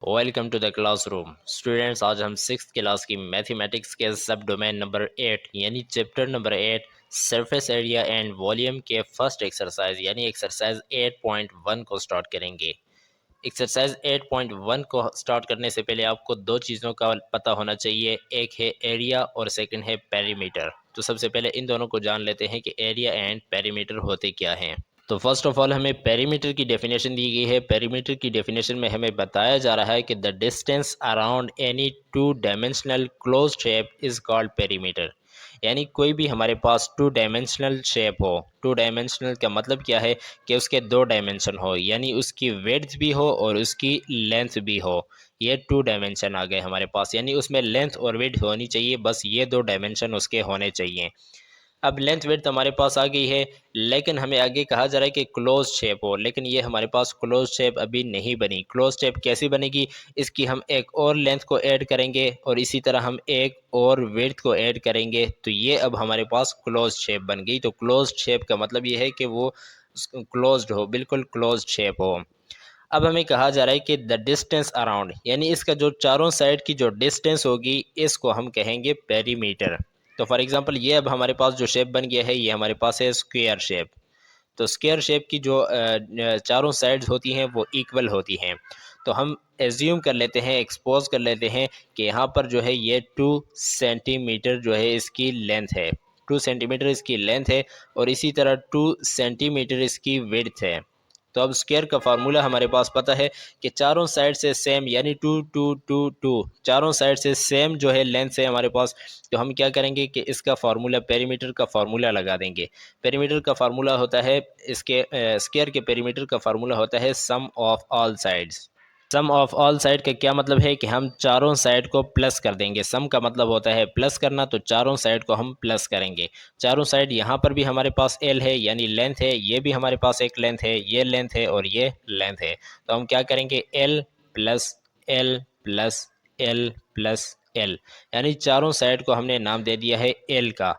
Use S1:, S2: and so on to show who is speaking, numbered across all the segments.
S1: Welcome to the classroom students. आज हम six class की मैथमेटिक्स के सब डोमेन नंबर 8 यानी chapter number 8 surface area and volume के फर्स्ट एक्सरसाइज यानी एक्सरसाइज 8.1 को स्टार्ट करेंगे। एक्सरसाइज 8.1 को स्टार्ट करने से पहले आपको दो चीज़ों का पता होना चाहिए, एक है एरिया और सेकंड है पेरीमीटर। तो सबसे पहले इन दोनों को जान लेते हैं कि एरिया एंड पेरीमीटर होते क्या हैं। तो फर्स्ट ऑफ ऑल हमें पेरीमीटर की डेफिनेशन दी गई है। पेरीमीटर की डेफिनेशन में हमें बताया जा रहा है कि the distance around any two dimensional close shape is called perimeter. यानी कोई भी हमारे पास टू डायमेंशनल शेप हो। टू डायमेंशनल का मतलब क्या है कि उसके दो डायमेंशन हो, यानी उसकी विड्थ भी हो और उसकी लेंथ भी हो। ये टू डायमेंशन आ गए हमारे पास, यानी उसमें लेंथ और विड्थ होनी चाहिए, बस ये दो डायमेंशन उसके होने चाहिए। अब लेंथ विड्थ हमारे पास आ गई है, लेकिन हमें आगे कहा जा रहा है कि क्लोज शेप हो, लेकिन ये हमारे पास क्लोज शेप अभी नहीं बनी। क्लोज शेप कैसी बनेगी? इसकी हम एक और लेंथ को ऐड करेंगे और इसी तरह हम एक और विड्थ को ऐड करेंगे, तो ये अब हमारे पास क्लोज शेप बन गई। तो क्लोज शेप का मतलब ये है कि वो क्लोज्ड हो, बिल्कुल क्लोज शेप हो। अब हमें कहा जा रहा है कि द डिस्टेंस अराउंड, यानी इसका जो चारों साइड की जो डिस्टेंस होगी इसको हम कहेंगे पेरीमीटर। तो फॉर एग्जांपल ये अब हमारे पास जो शेप बन गया है ये हमारे पास है स्क्वायर शेप। तो स्क्वायर शेप की जो चारों साइड्स होती हैं वो इक्वल होती हैं। तो हम एज्यूम कर लेते हैं, एक्सपोज कर लेते हैं कि यहाँ पर जो है ये 2 सेंटीमीटर जो है इसकी लेंथ है। 2 सेंटीमीटर इसकी लेंथ है और इसी तरह 2 सेंटीमीटर इसकी विड्थ है। तो अब स्क्वायर का फार्मूला हमारे पास पता है कि चारों साइड से सेम, यानी टू टू टू टू, चारों साइड से सेम जो है लेंथ है हमारे पास। तो हम क्या करेंगे कि इसका फार्मूला, पेरीमीटर का फार्मूला लगा देंगे। पेरीमीटर का फार्मूला होता है, इसके स्क्वायर के पेरीमीटर का फार्मूला होता है sum of all sides. Sum of all side का क्या मतलब है कि हम चारों साइड को प्लस कर देंगे। सम का मतलब होता है प्लस करना, तो चारों साइड को हम प्लस करेंगे। चारों साइड, यहाँ पर भी हमारे पास एल है यानी लेंथ है, ये भी हमारे पास एक लेंथ है, ये लेंथ है और ये लेंथ है। तो हम क्या करेंगे, L plus L plus L plus L, यानी चारों साइड को हमने नाम दे दिया है एल का।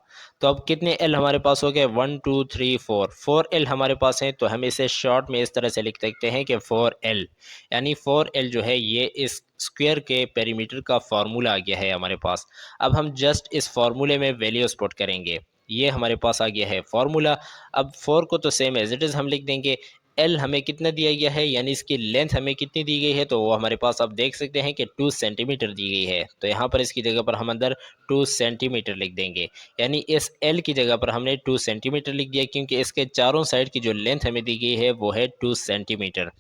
S1: तो अब कितने एल हमारे पास हो गए, 1 2 3 4, 4 एल हमारे पास हैं। तो हम इसे शॉर्ट में इस तरह से लिख सकते हैं कि 4 एल, यानी 4 एल जो है ये इस स्क्वायर के पेरीमीटर का फार्मूला आ गया है हमारे पास। अब हम जस्ट इस फार्मूले में वैल्यूज पुट करेंगे। ये हमारे पास आ गया है फार्मूला। अब 4 को तो सेम एज इट इज़ हम लिख देंगे। एल हमें कितना दिया गया है, यानी इसकी लेंथ हमें कितनी दी गई है, तो वो हमारे पास आप देख सकते हैं कि 2 सेंटीमीटर दी गई है। तो यहाँ पर इसकी जगह पर हम अंदर 2 सेंटीमीटर लिख देंगे, यानी इस एल की जगह पर हमने 2 सेंटीमीटर लिख दिया, क्योंकि इसके चारों साइड की जो लेंथ हमें दी गई है वो है 2 सेंटीमीटर।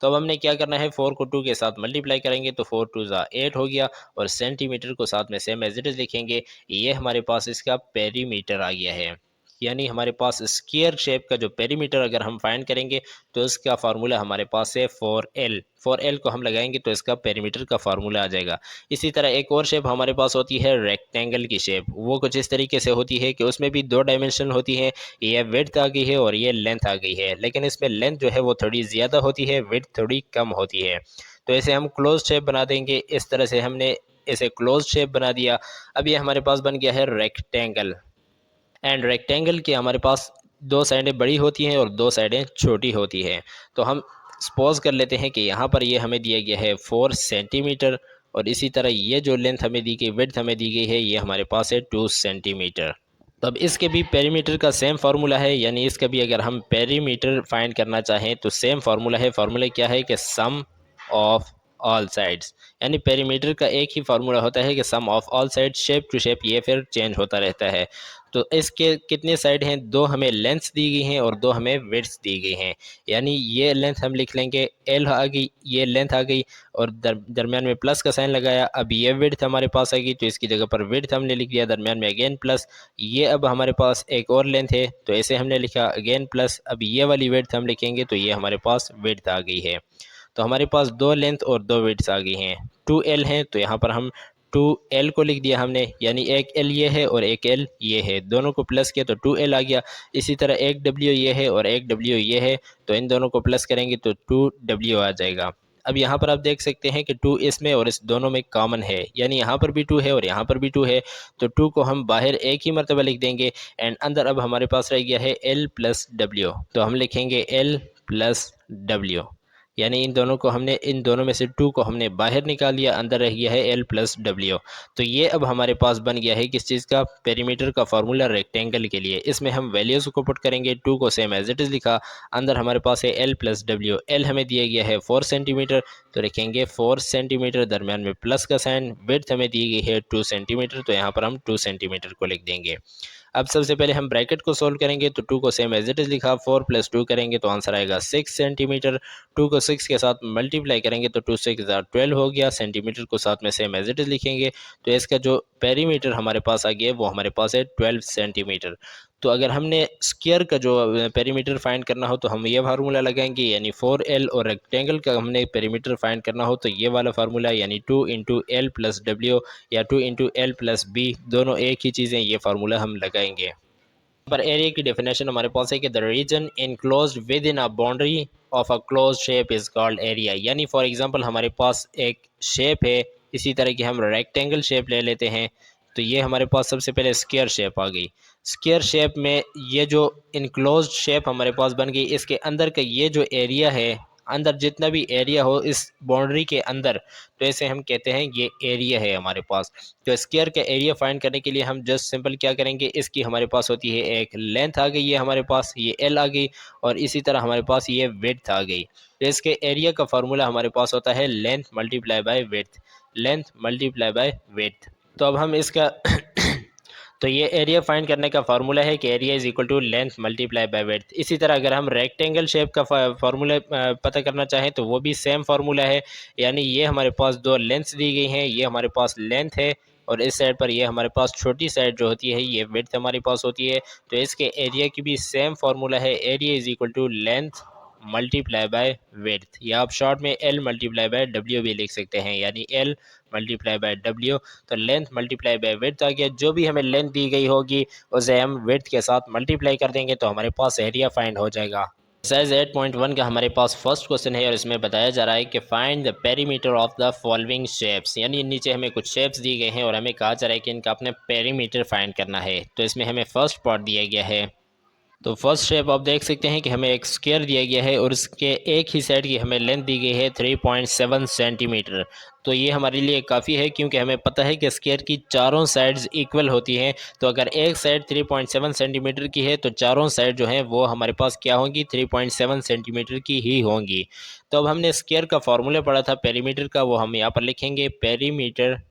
S1: तो अब हमने क्या करना है, 4 को 2 के साथ मल्टीप्लाई करेंगे तो 4 2 ज़ा 8 हो गया, और सेंटीमीटर को साथ में सेम एज इट इज़ लिखेंगे। ये हमारे पास इसका पेरीमीटर आ गया है। यानी हमारे पास स्क्वायर शेप का जो पेरीमीटर अगर हम फाइंड करेंगे तो इसका फार्मूला हमारे पास है 4L। 4L को हम लगाएंगे तो इसका पेरीमीटर का फार्मूला आ जाएगा। इसी तरह एक और शेप हमारे पास होती है रेक्टेंगल की शेप। वो कुछ इस तरीके से होती है कि उसमें भी दो डायमेंशन होती है, ये विड्थ आ गई है और ये लेंथ आ गई है, लेकिन इसमें लेंथ जो है वो थोड़ी ज़्यादा होती है, विड्थ थोड़ी कम होती है। तो ऐसे हम क्लोज शेप बना देंगे। इस तरह से हमने इसे क्लोज शेप बना दिया। अब ये हमारे पास बन गया है रेक्टेंगल। एंड रेक्टेंगल के हमारे पास दो साइडें बड़ी होती हैं और दो साइडें छोटी होती हैं। तो हम सपोज कर लेते हैं कि यहाँ पर ये हमें दिया गया है 4 सेंटीमीटर, और इसी तरह ये जो लेंथ हमें दी गई, विड्थ हमें दी गई है, ये हमारे पास है 2 सेंटीमीटर। तो अब इसके भी पेरीमीटर का सेम फार्मूला है, यानी इसका भी अगर हम पेरीमीटर फाइंड करना चाहें तो सेम फार्मूला है। फार्मूला क्या है कि सम ऑफ ऑल साइड्स, यानी पेरीमीटर का एक ही फार्मूला होता है कि sum of all side. Shape to shape ये फिर चेंज होता रहता है। तो इसके कितने साइड हैं, दो हमें लेंथ्स दी गई हैं और दो हमें विड्थ्स दी गई हैं। यानी ये लेंथ हम लिख लेंगे एल आ गई, ये लेंथ आ गई, और दरमियान में प्लस का साइन लगाया। अब ये विड्थ हमारे पास आ गई तो इसकी जगह पर विड्थ हमने लिख दिया, दरमियान में अगेन प्लस। ये अब हमारे पास एक और लेंथ है तो ऐसे हमने लिखा अगेन प्लस। अब ये वाली विड्थ हम लिखेंगे तो ये हमारे पास विड्थ आ गई है। तो हमारे पास दो लेंथ और दो विड्थ्स आ गई हैं। 2L हैं तो यहाँ पर हम 2L को लिख दिया हमने, यानी एक L ये है और एक L ये है, दोनों को प्लस किया तो 2L आ गया। इसी तरह एक W ये है और एक W ये है, तो इन दोनों को प्लस करेंगे तो 2W आ जाएगा। अब यहाँ पर आप देख सकते हैं कि 2 इसमें और इस दोनों में कॉमन है, यानी यहाँ पर भी 2 है और यहाँ पर भी 2 है, तो 2 को हम बाहर एक ही मरतबा लिख देंगे। एंड अंदर अब हमारे पास रह गया है L प्लस W, तो हम लिखेंगे L प्लस W। यानी इन दोनों में से 2 को हमने बाहर निकाल लिया, अंदर रह गया है L प्लस W। तो ये अब हमारे पास बन गया है किस चीज़ का, पेरीमीटर का फार्मूला रेक्टेंगल के लिए। इसमें हम वैल्यूज़ को पुट करेंगे, 2 को सेम एज इट इज़ लिखा, अंदर हमारे पास है L प्लस W। L हमें दिया गया है 4 सेंटीमीटर, तो लिखेंगे 4 सेंटीमीटर, दरमियान में प्लस का साइन। विड्थ हमें दी गई है 2 सेंटीमीटर, तो यहाँ पर हम 2 सेंटीमीटर को लिख देंगे। अब सबसे पहले हम ब्रैकेट को सोल्व करेंगे, तो 2 को सेम एज इट इज़ लिखा, 4 प्लस 2 करेंगे तो आंसर आएगा 6 सेंटीमीटर। 2 को 6 के साथ मल्टीप्लाई करेंगे तो 2 6 12 हो गया। सेंटीमीटर को साथ में सेम एज इट इज़ लिखेंगे, तो इसका जो पेरीमीटर हमारे पास आ गया वो हमारे पास है 12 सेंटीमीटर। तो अगर हमने स्क्वायर का जो पेरीमीटर फाइंड करना हो तो हम ये फार्मूला लगाएंगे, यानी 4L, और रेक्टेंगल का हमने पेरीमीटर फाइंड करना हो तो ये वाला फार्मूला, यानी 2 इंटू एल प्लस डब्ल्यू या 2 इंटू एल प्लस बी, दोनों एक ही चीज़ें, ये फार्मूला हम लगाएंगे। पर एरिया की डेफिनेशन हमारे पास है कि the region enclosed within a boundary of a close shape is called area. यानी फॉर एग्जांपल हमारे पास एक शेप है, इसी तरह की हम रेक्टेंगल शेप ले लेते हैं, तो ये हमारे पास सबसे पहले स्क्वायर शेप आ गई। स्क्वायर शेप में ये जो इनक्लोज्ड शेप हमारे पास बन गई, इसके अंदर का ये जो एरिया है, अंदर जितना भी एरिया हो इस बाउंड्री के अंदर, तो ऐसे हम कहते हैं ये एरिया है हमारे पास। तो स्क्वायर का एरिया फाइंड करने के लिए हम जस्ट सिंपल क्या करेंगे, इसकी हमारे पास होती है एक लेंथ आ गई है हमारे पास, ये एल आ गई, और इसी तरह हमारे पास ये विड्थ आ गई। तो इसके एरिया का फार्मूला हमारे पास होता है length multiply by width, length multiply by width. तो अब हम इसका तो ये एरिया फाइंड करने का फार्मूला है कि area is equal to length multiply by width. इसी तरह अगर हम रेक्टेंगल शेप का फार्मूला पता करना चाहें तो वो भी सेम फार्मूला है, यानी ये हमारे पास दो लेंथ्स दी गई हैं, ये हमारे पास लेंथ है और इस साइड पर ये हमारे पास छोटी साइड जो होती है ये विड्थ हमारे पास होती है। तो इसके एरिया की भी सेम फार्मूला है, area is equal to length multiply by width, या आप शॉर्ट में एल मल्टीप्लाई बाय डब्ल्यू भी लिख सकते हैं, यानी एल मल्टीप्लाई बाय डब्ल्यू। तो लेंथ मल्टीप्लाई बाय विड्थ आ गया, जो भी हमें लेंथ दी गई होगी उसे हम विड्थ के साथ मल्टीप्लाई कर देंगे तो हमारे पास एरिया फाइंड हो जाएगा। एक्सरसाइज 8.1 का हमारे पास फर्स्ट क्वेश्चन है और इसमें बताया जा रहा है कि find the perimeter of the following shapes, यानी नीचे हमें कुछ शेप्स दी गए हैं और हमें कहा जा रहा है कि इनका अपने पेरीमीटर फाइंड करना है। तो इसमें हमें फर्स्ट पार्ट दिया गया है, तो फर्स्ट शेप आप देख सकते हैं कि हमें एक स्क्वायर दिया गया है और इसके एक ही साइड की हमें लेंथ दी गई है 3.7 सेंटीमीटर। तो ये हमारे लिए काफ़ी है क्योंकि हमें पता है कि स्क्वायर की चारों साइड्स इक्वल होती हैं। तो अगर एक साइड 3.7 सेंटीमीटर की है तो चारों साइड जो हैं वो हमारे पास क्या होंगी, 3.7 सेंटीमीटर की ही होंगी। तो अब हमने स्क्वायर का फॉर्मूला पढ़ा था पेरीमीटर का, वो हम यहाँ पर लिखेंगे। पेरीमीटर,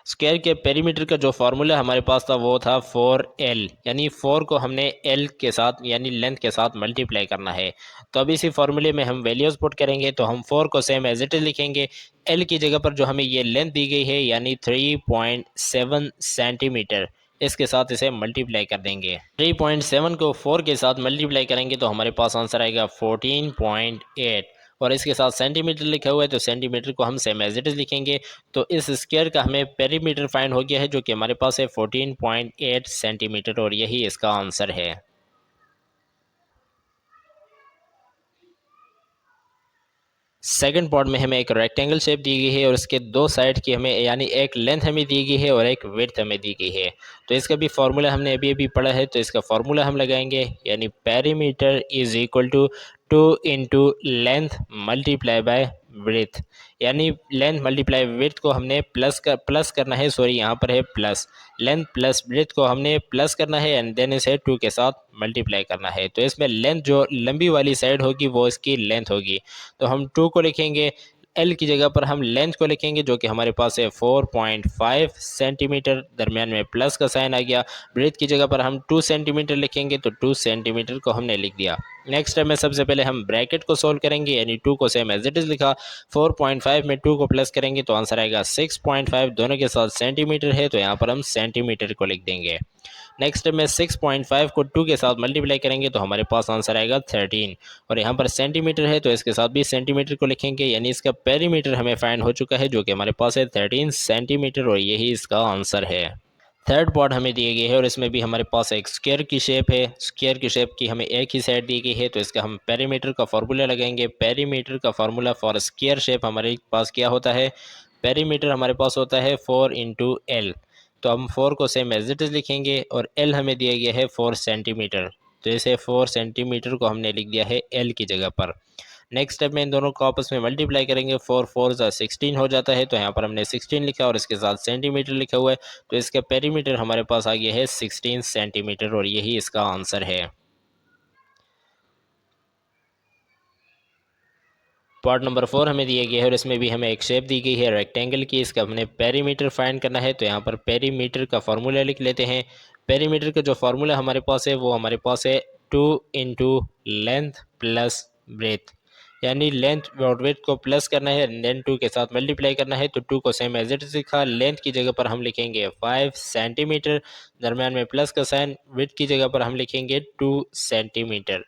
S1: स्क्वायर के पेरीमीटर का जो फार्मूला हमारे पास था वो था 4L, यानी 4 को हमने L के साथ यानी लेंथ के साथ मल्टीप्लाई करना है। तो अब इसी फार्मूले में हम वैल्यूज पुट करेंगे, तो हम 4 को सेम एज इट इज लिखेंगे। L की जगह पर जो हमें ये लेंथ दी गई है यानी 3.7 सेंटीमीटर, इसके साथ इसे मल्टीप्लाई कर देंगे। 3.7 को 4 के साथ मल्टीप्लाई करेंगे तो हमारे पास आंसर आएगा 14.8, और इसके साथ सेंटीमीटर लिखा हुआ है तो सेंटीमीटर को हम सेम एज इट इज लिखेंगे। तो इस स्क्वायर का हमें पेरीमीटर फाइंड हो गया है जो कि हमारे पास है 14.8 सेंटीमीटर, और यही इसका आंसर है। सेकंड पार्ट में हमें एक रेक्टेंगल शेप दी गई है और इसके दो साइड की हमें यानी एक लेंथ हमें दी गई है और एक विड्थ हमें दी गई है। तो इसका भी फार्मूला हमने अभी अभी पढ़ा है, तो इसका फार्मूला हम लगाएंगे, यानी perimeter is equal to 2 into length multiply by width, यानी लेंथ मल्टीप्लाई विड्थ को हमने प्लस करना है, सॉरी यहाँ पर है प्लस, लेंथ प्लस विड्थ को हमने प्लस करना है एंड देन इसे 2 के साथ मल्टीप्लाई करना है। तो इसमें लेंथ जो लंबी वाली साइड होगी वो इसकी लेंथ होगी, तो हम 2 को लिखेंगे। एल की जगह पर हम लेंथ को लिखेंगे जो कि हमारे पास है 4.5 सेंटीमीटर, दरमियान में प्लस का साइन आ गया। ब्रेथ की जगह पर हम 2 सेंटीमीटर लिखेंगे तो 2 सेंटीमीटर को हमने लिख दिया। नेक्स्ट स्टेप में सबसे पहले हम ब्रैकेट को सोल्व करेंगे, यानी 2 को सेम एज इट इज लिखा, 4.5 में 2 को प्लस करेंगे तो आंसर आएगा 6.5, दोनों के साथ सेंटीमीटर है तो यहाँ पर हम सेंटीमीटर को लिख देंगे। नेक्स्ट में 6.5 को 2 के साथ मल्टीप्लाई करेंगे तो हमारे पास आंसर आएगा 13, और यहाँ पर सेंटीमीटर है तो इसके साथ भी सेंटीमीटर को लिखेंगे, यानी इसका पेरीमीटर हमें फाइंड हो चुका है जो कि हमारे पास है 13 सेंटीमीटर, और यही इसका आंसर है। थर्ड पार्ट हमें दिए गए है और इसमें भी हमारे पास एक स्क्वायर की शेप है, स्क्वायर की शेप की हमें एक ही साइड दी गई है, तो इसका हम पेरीमीटर का फार्मूला लगाएंगे। पेरीमीटर का फार्मूला फॉर स्क्वायर शेप हमारे पास क्या होता है, पेरीमीटर हमारे पास होता है 4 इंटू एल। तो हम 4 को सेम एज इट इज लिखेंगे और एल हमें दिया गया है 4 सेंटीमीटर, तो इसे 4 सेंटीमीटर को हमने लिख दिया है एल की जगह पर। नेक्स्ट स्टेप में इन दोनों को आपस में मल्टीप्लाई करेंगे, 4 4 16 हो जाता है, तो यहाँ पर हमने 16 लिखा और इसके साथ सेंटीमीटर लिखा हुआ है, तो इसका पेरीमीटर हमारे पास आ गया है 16 सेंटीमीटर और यही इसका आंसर है। पार्ट नंबर 4 हमें दिया गया है और इसमें भी हमें एक शेप दी गई है रेक्टेंगल की, इसका हमने पेरीमीटर फाइंड करना है, तो यहाँ पर पेरीमीटर का फार्मूला लिख लेते हैं। पेरीमीटर का जो फार्मूला हमारे पास है वो हमारे पास है 2 इंटू लेंथ प्लस ब्रेथ, यानी लेंथ और ब्रेथ को प्लस करना है, देन 2 के साथ मल्टीप्लाई करना है, तो 2 को सेम एज इट इज लिखा, लेंथ की जगह पर हम लिखेंगे 5 सेंटीमीटर, दरम्यान में प्लस का साइन, ब्रेथ की जगह पर हम लिखेंगे 2 सेंटीमीटर।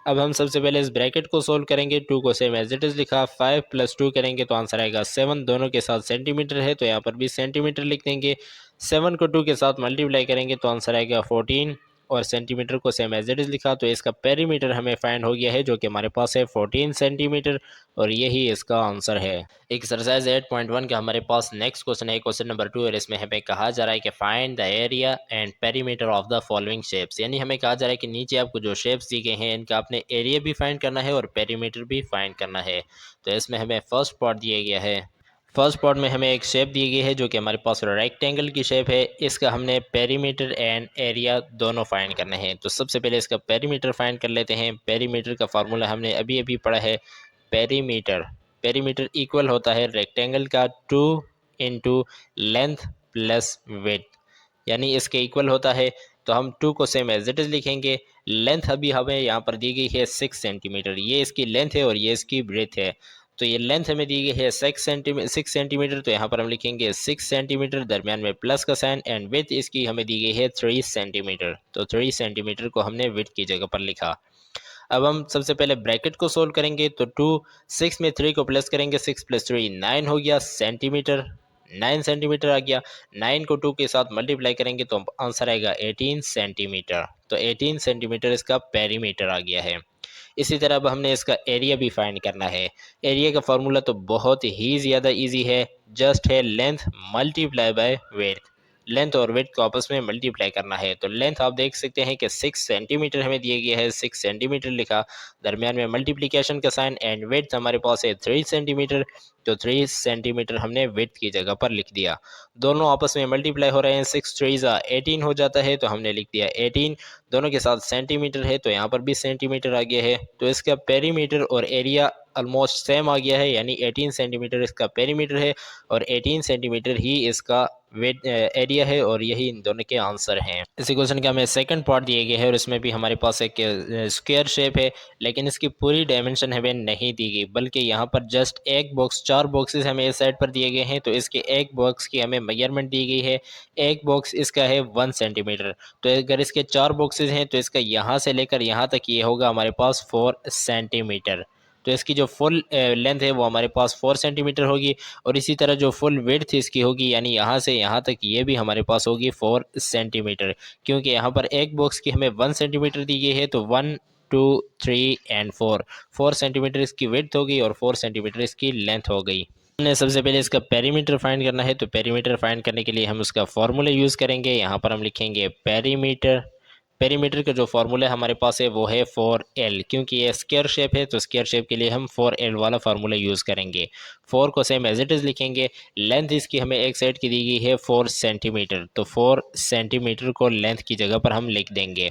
S1: अब हम सबसे पहले इस ब्रैकेट को सोल्व करेंगे, 2 को सेम एज इट इज लिखा, 5 प्लस 2 करेंगे तो आंसर आएगा 7, दोनों के साथ सेंटीमीटर है तो यहाँ पर भी सेंटीमीटर लिख देंगे, 7 को 2 के साथ मल्टीप्लाई करेंगे तो आंसर आएगा 14 और सेंटीमीटर को सेम एज इट इज लिखा, तो इसका पेरीमीटर हमें फाइंड हो गया है जो कि हमारे पास है 14 सेंटीमीटर और यही इसका आंसर है। एक्सरसाइज 8.1 का हमारे पास नेक्स्ट क्वेश्चन है, क्वेश्चन नंबर 2, और इसमें हमें कहा जा रहा है कि find the area and perimeter of the following shapes, यानी हमें कहा जा रहा है कि नीचे आपको जो शेप्स दी गए हैं इनका आपने एरिया भी फाइंड करना है और पेरीमीटर भी फाइंड करना है। तो इसमें हमें फर्स्ट पार्ट दिया गया है, फर्स्ट पार्ट में हमें एक शेप दी गई है जो कि हमारे पास रेक्टेंगल की शेप है, इसका हमने पेरीमीटर एंड एरिया दोनों फाइंड करने हैं। तो सबसे पहले इसका पेरीमीटर फाइंड कर लेते हैं। पेरीमीटर का फार्मूला हमने अभी अभी पढ़ा है, पेरीमीटर पेरीमीटर इक्वल होता है रेक्टेंगल का 2 इंटू लेंथ प्लस विड्थ, यानी इसके इक्वल होता है, तो हम 2 को सेम एज इट इज लिखेंगे। लेंथ अभी हमें यहाँ पर दी गई है 6 सेंटीमीटर, ये इसकी लेंथ है और ये इसकी ब्रेथ है, तो ये लेंथ हमें दी गई है 6 सेंटीमीटर, तो यहाँ पर हम लिखेंगे 6 सेंटीमीटर, दरमियान में प्लस का साइन, एंड विड्थ इसकी हमें दी गई है 3 सेंटीमीटर, तो 3 सेंटीमीटर को हमने विड्थ की जगह पर लिखा। अब हम सबसे पहले ब्रैकेट को सोल्व करेंगे, तो 2 6 में 3 को प्लस करेंगे, 6 प्लस 3 9 हो गया सेंटीमीटर, 9 सेंटीमीटर आ गया, 9 को 2 के साथ मल्टीप्लाई करेंगे तो आंसर आएगा 18 सेंटीमीटर, तो 18 सेंटीमीटर इसका पेरीमीटर आ गया है। इसी तरह अब हमने इसका एरिया भी फाइंड करना है। एरिया का फॉर्मूला तो बहुत ही ज़्यादा इजी है, जस्ट है length multiply by width, length और विड्थ को आपस में मल्टीप्लाई करना है। तो लेंथ आप देख सकते हैं कि 6 सेंटीमीटर हमें दिया गया है, 6 सेंटीमीटर लिखा, दरमियान में मल्टीप्लिकेशन का साइन, एंड विड्थ हमारे पास है 3 सेंटीमीटर, तो 3 सेंटीमीटर हमने विड्थ की जगह पर लिख दिया। दोनों आपस में मल्टीप्लाई हो रहे हैं, 6 3 18 हो जाता है, तो हमने लिख दिया 18, दोनों के साथ सेंटीमीटर है तो यहाँ पर भी सेंटीमीटर आ गया है, तो इसका पेरीमीटर और एरिया ऑलमोस्ट सेम आ गया है, यानी 18 सेंटीमीटर इसका पेरीमीटर है और 18 सेंटीमीटर ही इसका वेट एरिया है और यही इन दोनों के आंसर हैं। इसी क्वेश्चन का हमें सेकंड पार्ट दिया गया है और इसमें भी हमारे पास एक स्क्वायर शेप है, लेकिन इसकी पूरी डायमेंशन हमें नहीं दी गई, बल्कि यहाँ पर जस्ट एक बॉक्स, 4 बॉक्सेस हमें इस साइड पर दिए गए हैं, तो इसके एक बॉक्स की हमें मेजरमेंट दी गई है, एक बॉक्स इसका है 1 सेंटीमीटर, तो अगर इसके 4 बॉक्सेस हैं तो इसका यहाँ से लेकर यहाँ तक ये होगा हमारे पास 4 सेंटीमीटर, तो इसकी जो फुल लेंथ है वो हमारे पास 4 सेंटीमीटर होगी और इसी तरह जो फुल विड्थ इसकी होगी, यानी यहाँ से यहाँ तक ये भी हमारे पास होगी 4 सेंटीमीटर, क्योंकि यहाँ पर एक बॉक्स की हमें 1 सेंटीमीटर दी गई है, तो 1 2 3 एंड 4 सेंटीमीटर इसकी विड्थ हो गई और 4 सेंटीमीटर इसकी लेंथ हो गई। हमने सबसे पहले इसका पेरीमीटर फाइंड करना है, तो पेरीमीटर फाइंड करने के लिए हम उसका फॉर्मूला यूज़ करेंगे। यहाँ पर हम लिखेंगे पेरीमीटर, पेरीमीटर का जो फार्मूला हमारे पास है वो है 4L, क्योंकि ये स्क्वायर शेप है तो स्क्वायर शेप के लिए हम 4L वाला फार्मूला यूज़ करेंगे। 4 को सेम एज इट इज़ लिखेंगे, लेंथ इसकी हमें एक साइड की दी गई है 4 सेंटीमीटर, तो 4 सेंटीमीटर को लेंथ की जगह पर हम लिख देंगे।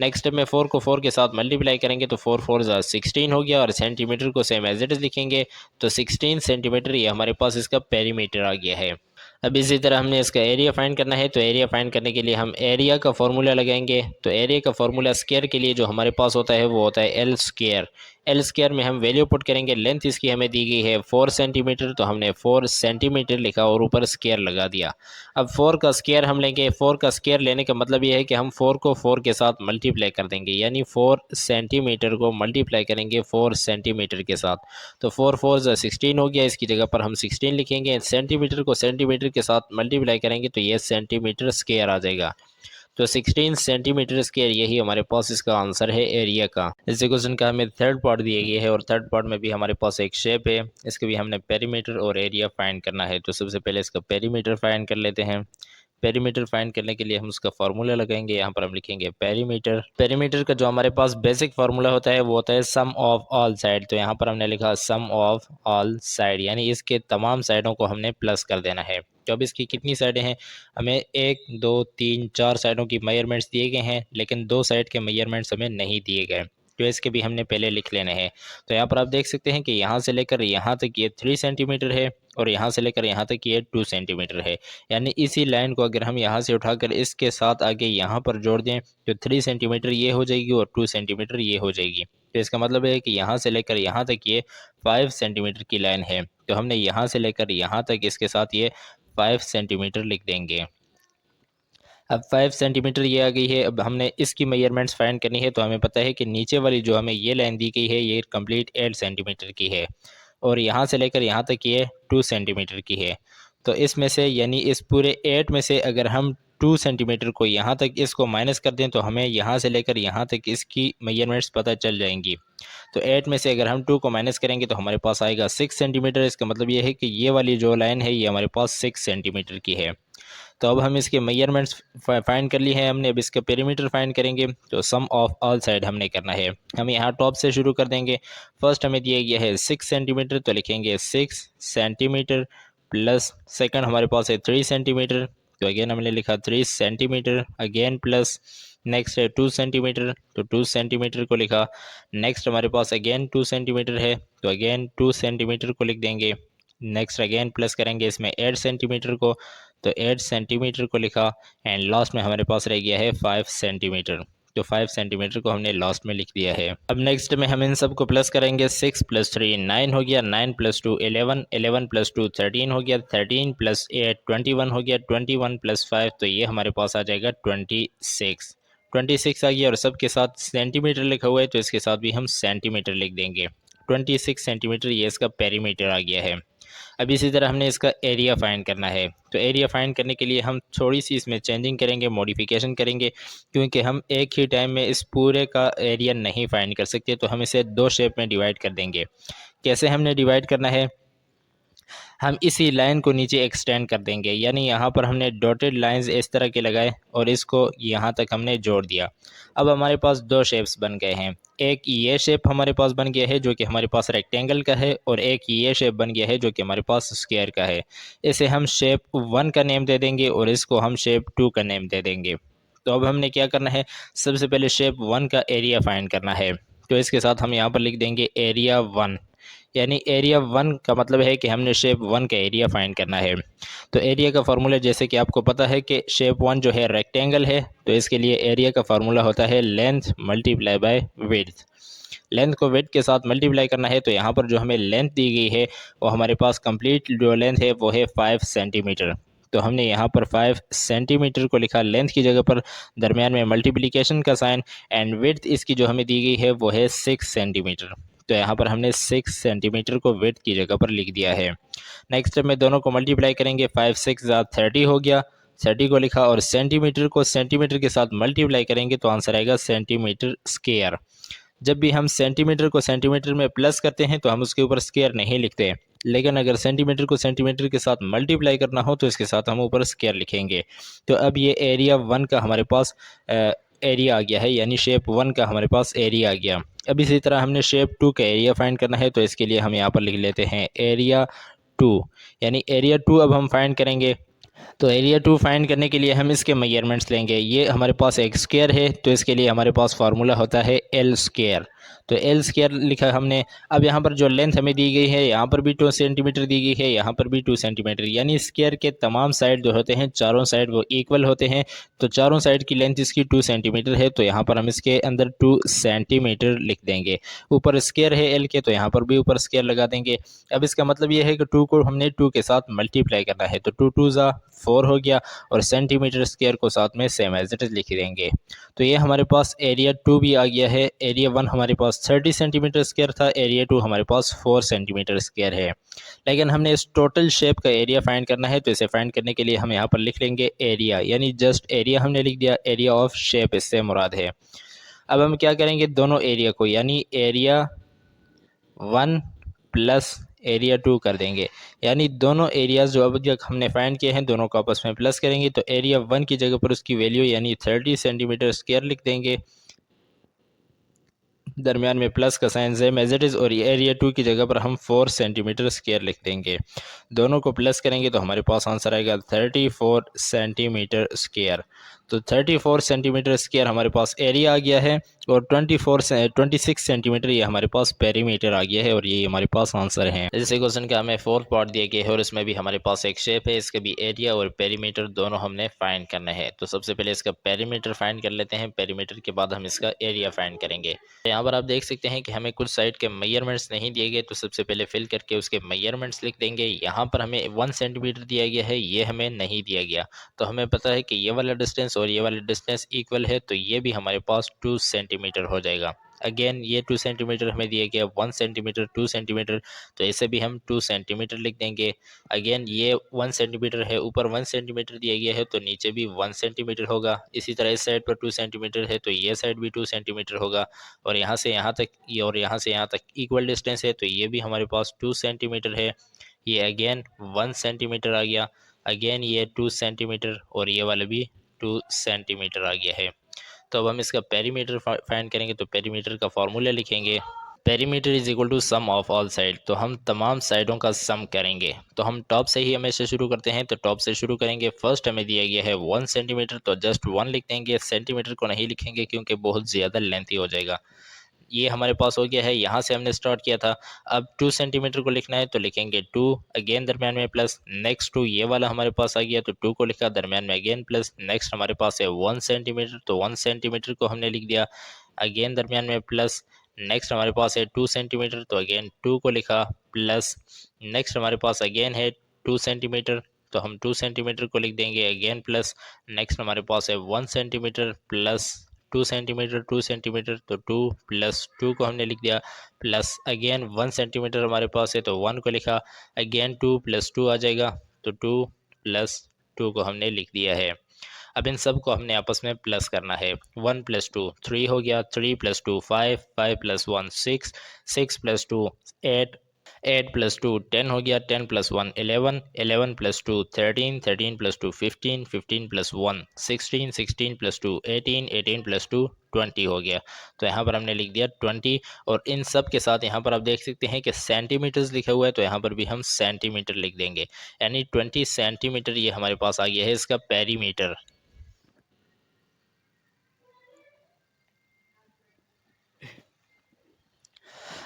S1: नेक्स्ट स्टेप में 4 को 4 के साथ मल्टीप्लाई करेंगे तो 4 4 16 हो गया और सेंटीमीटर को सेम एज इट इज़ लिखेंगे, तो 16 सेंटीमीटर ये हमारे पास इसका पेरीमीटर आ गया है। अब इसी तरह हमने इसका एरिया फाइंड करना है, तो एरिया फाइंड करने के लिए हम एरिया का फॉर्मूला लगाएंगे, तो एरिया का फॉर्मूला स्क्वायर के लिए जो हमारे पास होता है वो होता है एल स्क्वायर। एल स्क्वायर में हम वैल्यू पुट करेंगे, लेंथ इसकी हमें दी गई है 4 सेंटीमीटर, तो हमने 4 सेंटीमीटर लिखा और ऊपर स्क्वायर लगा दिया। अब 4 का स्क्वायर हम लेंगे, 4 का स्क्वायर लेने का मतलब ये है कि हम 4 को 4 के साथ मल्टीप्लाई कर देंगे, यानी 4 सेंटीमीटर को मल्टीप्लाई करेंगे 4 सेंटीमीटर के साथ, तो 4 4 16 हो गया, इसकी जगह पर हम 16 लिखेंगे, सेंटीमीटर को सेंटीमीटर के साथ मल्टीप्लाई करेंगे तो ये सेंटीमीटर स्क्वायर आ जाएगा, तो 16 सेंटीमीटर स्क्वायर यही हमारे पास इसका आंसर है एरिया का। इसी क्वेश्चन का हमें थर्ड पार्ट दिया गया है और थर्ड पार्ट में भी हमारे पास एक शेप है, इसके भी हमने पेरीमीटर और एरिया फाइंड करना है, तो सबसे पहले इसका पेरीमीटर फाइंड कर लेते हैं। पेरीमीटर फाइंड करने के लिए हम उसका फार्मूला लगाएंगे। यहाँ पर हम लिखेंगे पेरीमीटर। पेरीमीटर का जो हमारे पास बेसिक फार्मूला होता है वो होता है सम ऑफ ऑल साइड। तो यहाँ पर हमने लिखा सम ऑफ ऑल साइड, यानी इसके तमाम साइडों को हमने प्लस कर देना है। तो अब इसकी कितनी साइडें हैं, हमें 1 2 3 4 साइडों की मेजरमेंट्स दिए गए हैं, लेकिन 2 साइड के मेजरमेंट्स हमें नहीं दिए गए, तो इसके भी हमने पहले लिख लेने हैं। तो यहाँ पर आप देख सकते हैं कि यहाँ से लेकर यहाँ तक ये 3 सेंटीमीटर है और यहाँ से लेकर यहाँ तक ये 2 सेंटीमीटर है। यानी इसी लाइन को अगर हम यहाँ से उठाकर इसके साथ आगे यहाँ पर जोड़ दें तो 3 सेंटीमीटर ये हो जाएगी और 2 सेंटीमीटर ये हो जाएगी। तो इसका मतलब है कि यहाँ से लेकर यहाँ तक ये 5 सेंटीमीटर की लाइन है। तो हमने यहाँ से लेकर यहाँ तक इसके साथ ये 5 सेंटीमीटर लिख देंगे। अब 5 सेंटीमीटर ये आ गई है। अब हमने इसकी मेजरमेंट्स फाइंड करनी है। तो हमें पता है कि नीचे वाली जो हमें ये लाइन दी गई है ये कंप्लीट 8 सेंटीमीटर की है और यहाँ से लेकर यहाँ तक ये 2 सेंटीमीटर की है। तो इसमें से यानी इस पूरे 8 में से अगर हम 2 सेंटीमीटर को यहाँ तक इसको माइनस कर दें तो हमें यहाँ से लेकर यहाँ तक इसकी मेजरमेंट्स पता चल जाएंगी। तो 8 में से अगर हम 2 को माइनस करेंगे तो हमारे पास आएगा 6 सेंटीमीटर। इसका मतलब ये है कि ये वाली जो लाइन है ये हमारे पास 6 सेंटीमीटर की है। तो अब हम इसके मेजरमेंट्स फाइंड कर लिए हैं हमने। अब इसका पेरीमीटर फाइंड करेंगे। तो सम ऑफ ऑल साइड हमने करना है। हम यहाँ टॉप से शुरू कर देंगे। फर्स्ट हमें दिया गया है 6 सेंटीमीटर, तो लिखेंगे 6 सेंटीमीटर प्लस सेकंड हमारे पास है 3 सेंटीमीटर, तो अगेन हमने लिखा 3 सेंटीमीटर अगेन प्लस नेक्स्ट है 2 सेंटीमीटर, तो 2 सेंटीमीटर को लिखा। नेक्स्ट हमारे पास अगेन 2 सेंटीमीटर है, तो अगेन 2 सेंटीमीटर को लिख देंगे। नेक्स्ट अगेन प्लस करेंगे इसमें 8 सेंटीमीटर को, तो 8 सेंटीमीटर को लिखा। एंड लास्ट में हमारे पास रह गया है 5 सेंटीमीटर, तो 5 सेंटीमीटर को हमने लास्ट में लिख दिया है। अब नेक्स्ट में हम इन सब को प्लस करेंगे। 6 + 3 9 हो गया, 9 + 2 11, 11 + 2 13 हो गया, 13 + 8 21 हो गया, 21 + 5 तो ये हमारे पास आ जाएगा 26। 26 आ गया और सबके साथ सेंटीमीटर लिखा हुआ है तो इसके साथ भी हम सेंटीमीटर लिख देंगे। 26 सेंटीमीटर ये इसका पेरीमीटर आ गया है। अब इसी तरह हमने इसका एरिया फाइंड करना है। तो एरिया फाइंड करने के लिए हम थोड़ी सी इसमें चेंजिंग करेंगे, मॉडिफिकेशन करेंगे, क्योंकि हम एक ही टाइम में इस पूरे का एरिया नहीं फाइंड कर सकते। तो हम इसे 2 शेप में डिवाइड कर देंगे। कैसे हमने डिवाइड करना है, हम इसी लाइन को नीचे एक्सटेंड कर देंगे, यानी यहाँ पर हमने डॉटेड लाइंस इस तरह के लगाए और इसको यहाँ तक हमने जोड़ दिया। अब हमारे पास 2 शेप्स बन गए हैं। एक ये शेप हमारे पास बन गया है जो कि हमारे पास रेक्टेंगल का है और एक ये शेप बन गया है जो कि हमारे पास स्क्वायर का है। इसे हम शेप 1 का नेम दे देंगे और इसको हम शेप 2 का नेम दे देंगे। तो अब हमने क्या करना है, सबसे पहले शेप 1 का एरिया फाइंड करना है। तो इसके साथ हम यहाँ पर लिख देंगे एरिया 1, यानी एरिया 1 का मतलब है कि हमने शेप 1 का एरिया फाइंड करना है। तो एरिया का फार्मूला जैसे कि आपको पता है कि शेप 1 जो है रेक्टेंगल है, तो इसके लिए एरिया का फार्मूला होता है length multiply by width. Length को विड्थ के साथ मल्टीप्लाई करना है। तो यहाँ पर जो हमें लेंथ दी गई है वो हमारे पास कंप्लीट जो लेंथ है वो है 5 सेंटीमीटर। तो हमने यहाँ पर 5 सेंटीमीटर को लिखा लेंथ की जगह पर, दरमियान में मल्टीप्लिकेशन का साइन, एंड विड्थ इसकी जो हमें दी गई है वो है 6 सेंटीमीटर। तो यहाँ पर हमने 6 सेंटीमीटर को विड्थ की जगह पर लिख दिया है। नेक्स्ट स्टेप में दोनों को मल्टीप्लाई करेंगे। 5 6 30 हो गया, 30 को लिखा और सेंटीमीटर को सेंटीमीटर के साथ मल्टीप्लाई करेंगे तो आंसर आएगा सेंटीमीटर स्क्वायर। जब भी हम सेंटीमीटर को सेंटीमीटर में प्लस करते हैं तो हम उसके ऊपर स्क्वायर नहीं लिखते, लेकिन अगर सेंटीमीटर को सेंटीमीटर के साथ मल्टीप्लाई करना हो तो इसके साथ हम ऊपर स्क्वायर लिखेंगे। तो अब ये एरिया 1 का हमारे पास एरिया आ गया है, यानी शेप 1 का हमारे पास एरिया आ गया। अब इसी तरह हमने शेप 2 का एरिया फाइंड करना है। तो इसके लिए हम यहाँ पर लिख लेते हैं एरिया 2, यानी एरिया 2 अब हम फाइंड करेंगे। तो एरिया 2 फाइंड करने के लिए हम इसके मेजरमेंट्स लेंगे। ये हमारे पास एक स्क्वायर है तो इसके लिए हमारे पास फार्मूला होता है एल स्क्वायर। तो एल स्क्वायर लिखा हमने। अब यहाँ पर जो लेंथ हमें दी गई है यहाँ पर भी 2 सेंटीमीटर दी गई है, यहाँ पर भी 2 सेंटीमीटर, यानी स्क्वायर के तमाम साइड जो होते हैं चारों साइड वो इक्वल होते हैं। तो चारों साइड की लेंथ इसकी 2 सेंटीमीटर है, तो यहाँ पर हम इसके अंदर 2 सेंटीमीटर लिख देंगे। ऊपर स्क्वायर है एल के तो यहाँ पर भी ऊपर स्क्वायर लगा देंगे। अब इसका मतलब ये है कि 2 को हमने 2 के साथ मल्टीप्लाई करना है। तो 2 2 ज़ा 4 हो गया और सेंटीमीटर स्क्वायर को साथ में सेम एज इट इज लिख देंगे। तो ये हमारे पास एरिया 2 भी आ गया है। एरिया 1 हमारे पास 30 सेंटीमीटर स्क्वायर था, एरिया 2 हमारे पास 4 सेंटीमीटर स्क्वायर है। लेकिन हमने इस टोटल शेप का एरिया फाइंड करना है, तो इसे फाइंड करने के लिए हम यहाँ पर लिख लेंगे एरिया, यानी जस्ट एरिया हमने लिख दिया, एरिया ऑफ शेप इससे मुराद है। अब हम क्या करेंगे, दोनों एरिया को, यानी एरिया 1 प्लस एरिया 2 कर देंगे। यानी दोनों एरियाज़ जो अब तक हमने फाइंड किए हैं दोनों को आपस में प्लस करेंगे तो एरिया 1 की जगह पर उसकी वैल्यू यानी 30 सेंटीमीटर स्क्वायर लिख देंगे, दरमियान में प्लस का sign same as it is, और ये एरिया 2 की जगह पर हम 4 सेंटीमीटर स्क्वायर लिख देंगे। दोनों को प्लस करेंगे तो हमारे पास आंसर आएगा 34 सेंटीमीटर स्क्वायर। तो 34 सेंटीमीटर स्क्वायर हमारे पास एरिया आ गया है और 26 सेंटीमीटर ये हमारे पास पेरीमीटर आ गया है और ये हमारे पास आंसर है। जैसे क्वेश्चन का हमें फोर्थ पार्ट दिया गया है और इसमें भी हमारे पास एक शेप है, इसका भी एरिया और पेरीमीटर दोनों हमने फाइंड करना है। तो सबसे पहले इसका पेरीमीटर फाइंड कर लेते हैं, पेरीमीटर के बाद हम इसका एरिया फाइंड करेंगे। यहाँ पर आप देख सकते हैं कि हमें कुछ साइड के मेजरमेंट्स नहीं दिए गए, तो सबसे पहले फिल करके उसके मेजरमेंट्स लिख देंगे। यहाँ पर हमें 1 सेंटीमीटर दिया गया है, ये हमें नहीं दिया गया, तो हमें पता है कि ये वाला डिस्टेंस और ये वाला डिस्टेंस इक्वल है, तो ये भी हमारे पास 2 सेंटीमीटर हो जाएगा। अगेन ये 2 सेंटीमीटर हमें दिया गया, 1 सेंटीमीटर 2 सेंटीमीटर, तो ऐसे भी हम 2 सेंटीमीटर लिख देंगे। अगेन ये 1 सेंटीमीटर है, ऊपर 1 सेंटीमीटर दिया गया है तो नीचे भी 1 सेंटीमीटर होगा। इसी तरह इस साइड पर 2 सेंटीमीटर है तो ये साइड भी 2 सेंटीमीटर होगा, और यहाँ से यहाँ तक ये और यहाँ से यहाँ तक इक्वल डिस्टेंस है तो ये भी हमारे पास 2 सेंटीमीटर है। ये अगेन 1 सेंटीमीटर आ गया, अगेन ये 2 सेंटीमीटर और ये वाला भी 2 सेंटीमीटर आ गया है। तो अब हम इसका पेरीमीटर फाइंड करेंगे, तो पेरीमीटर का फॉर्मूला लिखेंगे, perimeter is equal to sum of all side. तो हम तमाम साइडों का सम करेंगे, तो हम टॉप से ही हमेशा शुरू करते हैं, तो टॉप से शुरू करेंगे। फर्स्ट हमें दिया गया है 1 सेंटीमीटर, तो जस्ट 1 लिख देंगे, सेंटीमीटर को नहीं लिखेंगे क्योंकि बहुत ज़्यादा लेंथी हो जाएगा। ये हमारे पास हो गया है, यहाँ से हमने स्टार्ट किया था। अब 2 सेंटीमीटर को लिखना है तो लिखेंगे 2, अगेन दरमियान में प्लस, नेक्स्ट 2 ये वाला हमारे पास आ गया तो 2 को लिखा, दरमियान में अगेन प्लस, नेक्स्ट हमारे पास है 1 सेंटीमीटर तो 1 सेंटीमीटर को हमने लिख दिया, अगेन दरमियान में प्लस, नेक्स्ट हमारे पास है 2 सेंटीमीटर तो अगेन 2 को लिखा प्लस, नेक्स्ट हमारे पास अगेन है 2 सेंटीमीटर तो हम 2 सेंटीमीटर को लिख देंगे, अगेन प्लस, नेक्स्ट हमारे पास है 1 सेंटीमीटर प्लस 2 सेंटीमीटर 2 सेंटीमीटर तो 2 प्लस 2 को हमने लिख दिया, प्लस अगेन 1 सेंटीमीटर हमारे पास है तो 1 को लिखा, अगेन 2 प्लस 2 आ जाएगा तो 2 प्लस 2 को हमने लिख दिया है। अब इन सब को हमने आपस में प्लस करना है, 1 प्लस 2 3 हो गया, 3 प्लस 2 5, 5 प्लस 1 6, 6 प्लस 2 8, 8 प्लस 2 10 हो गया, 10 plus 1 11, 11 plus 2 13, 13 plus 2 15, 15 plus 1 16, 16 plus 2 18, 18 plus 2 20 हो गया। तो यहाँ पर हमने लिख दिया 20, और इन सब के साथ यहाँ पर आप देख सकते हैं कि सेंटीमीटर्स लिखा हुआ है तो यहाँ पर भी हम सेंटीमीटर लिख देंगे, यानी 20 सेंटीमीटर ये हमारे पास आ गया है इसका पेरीमीटर।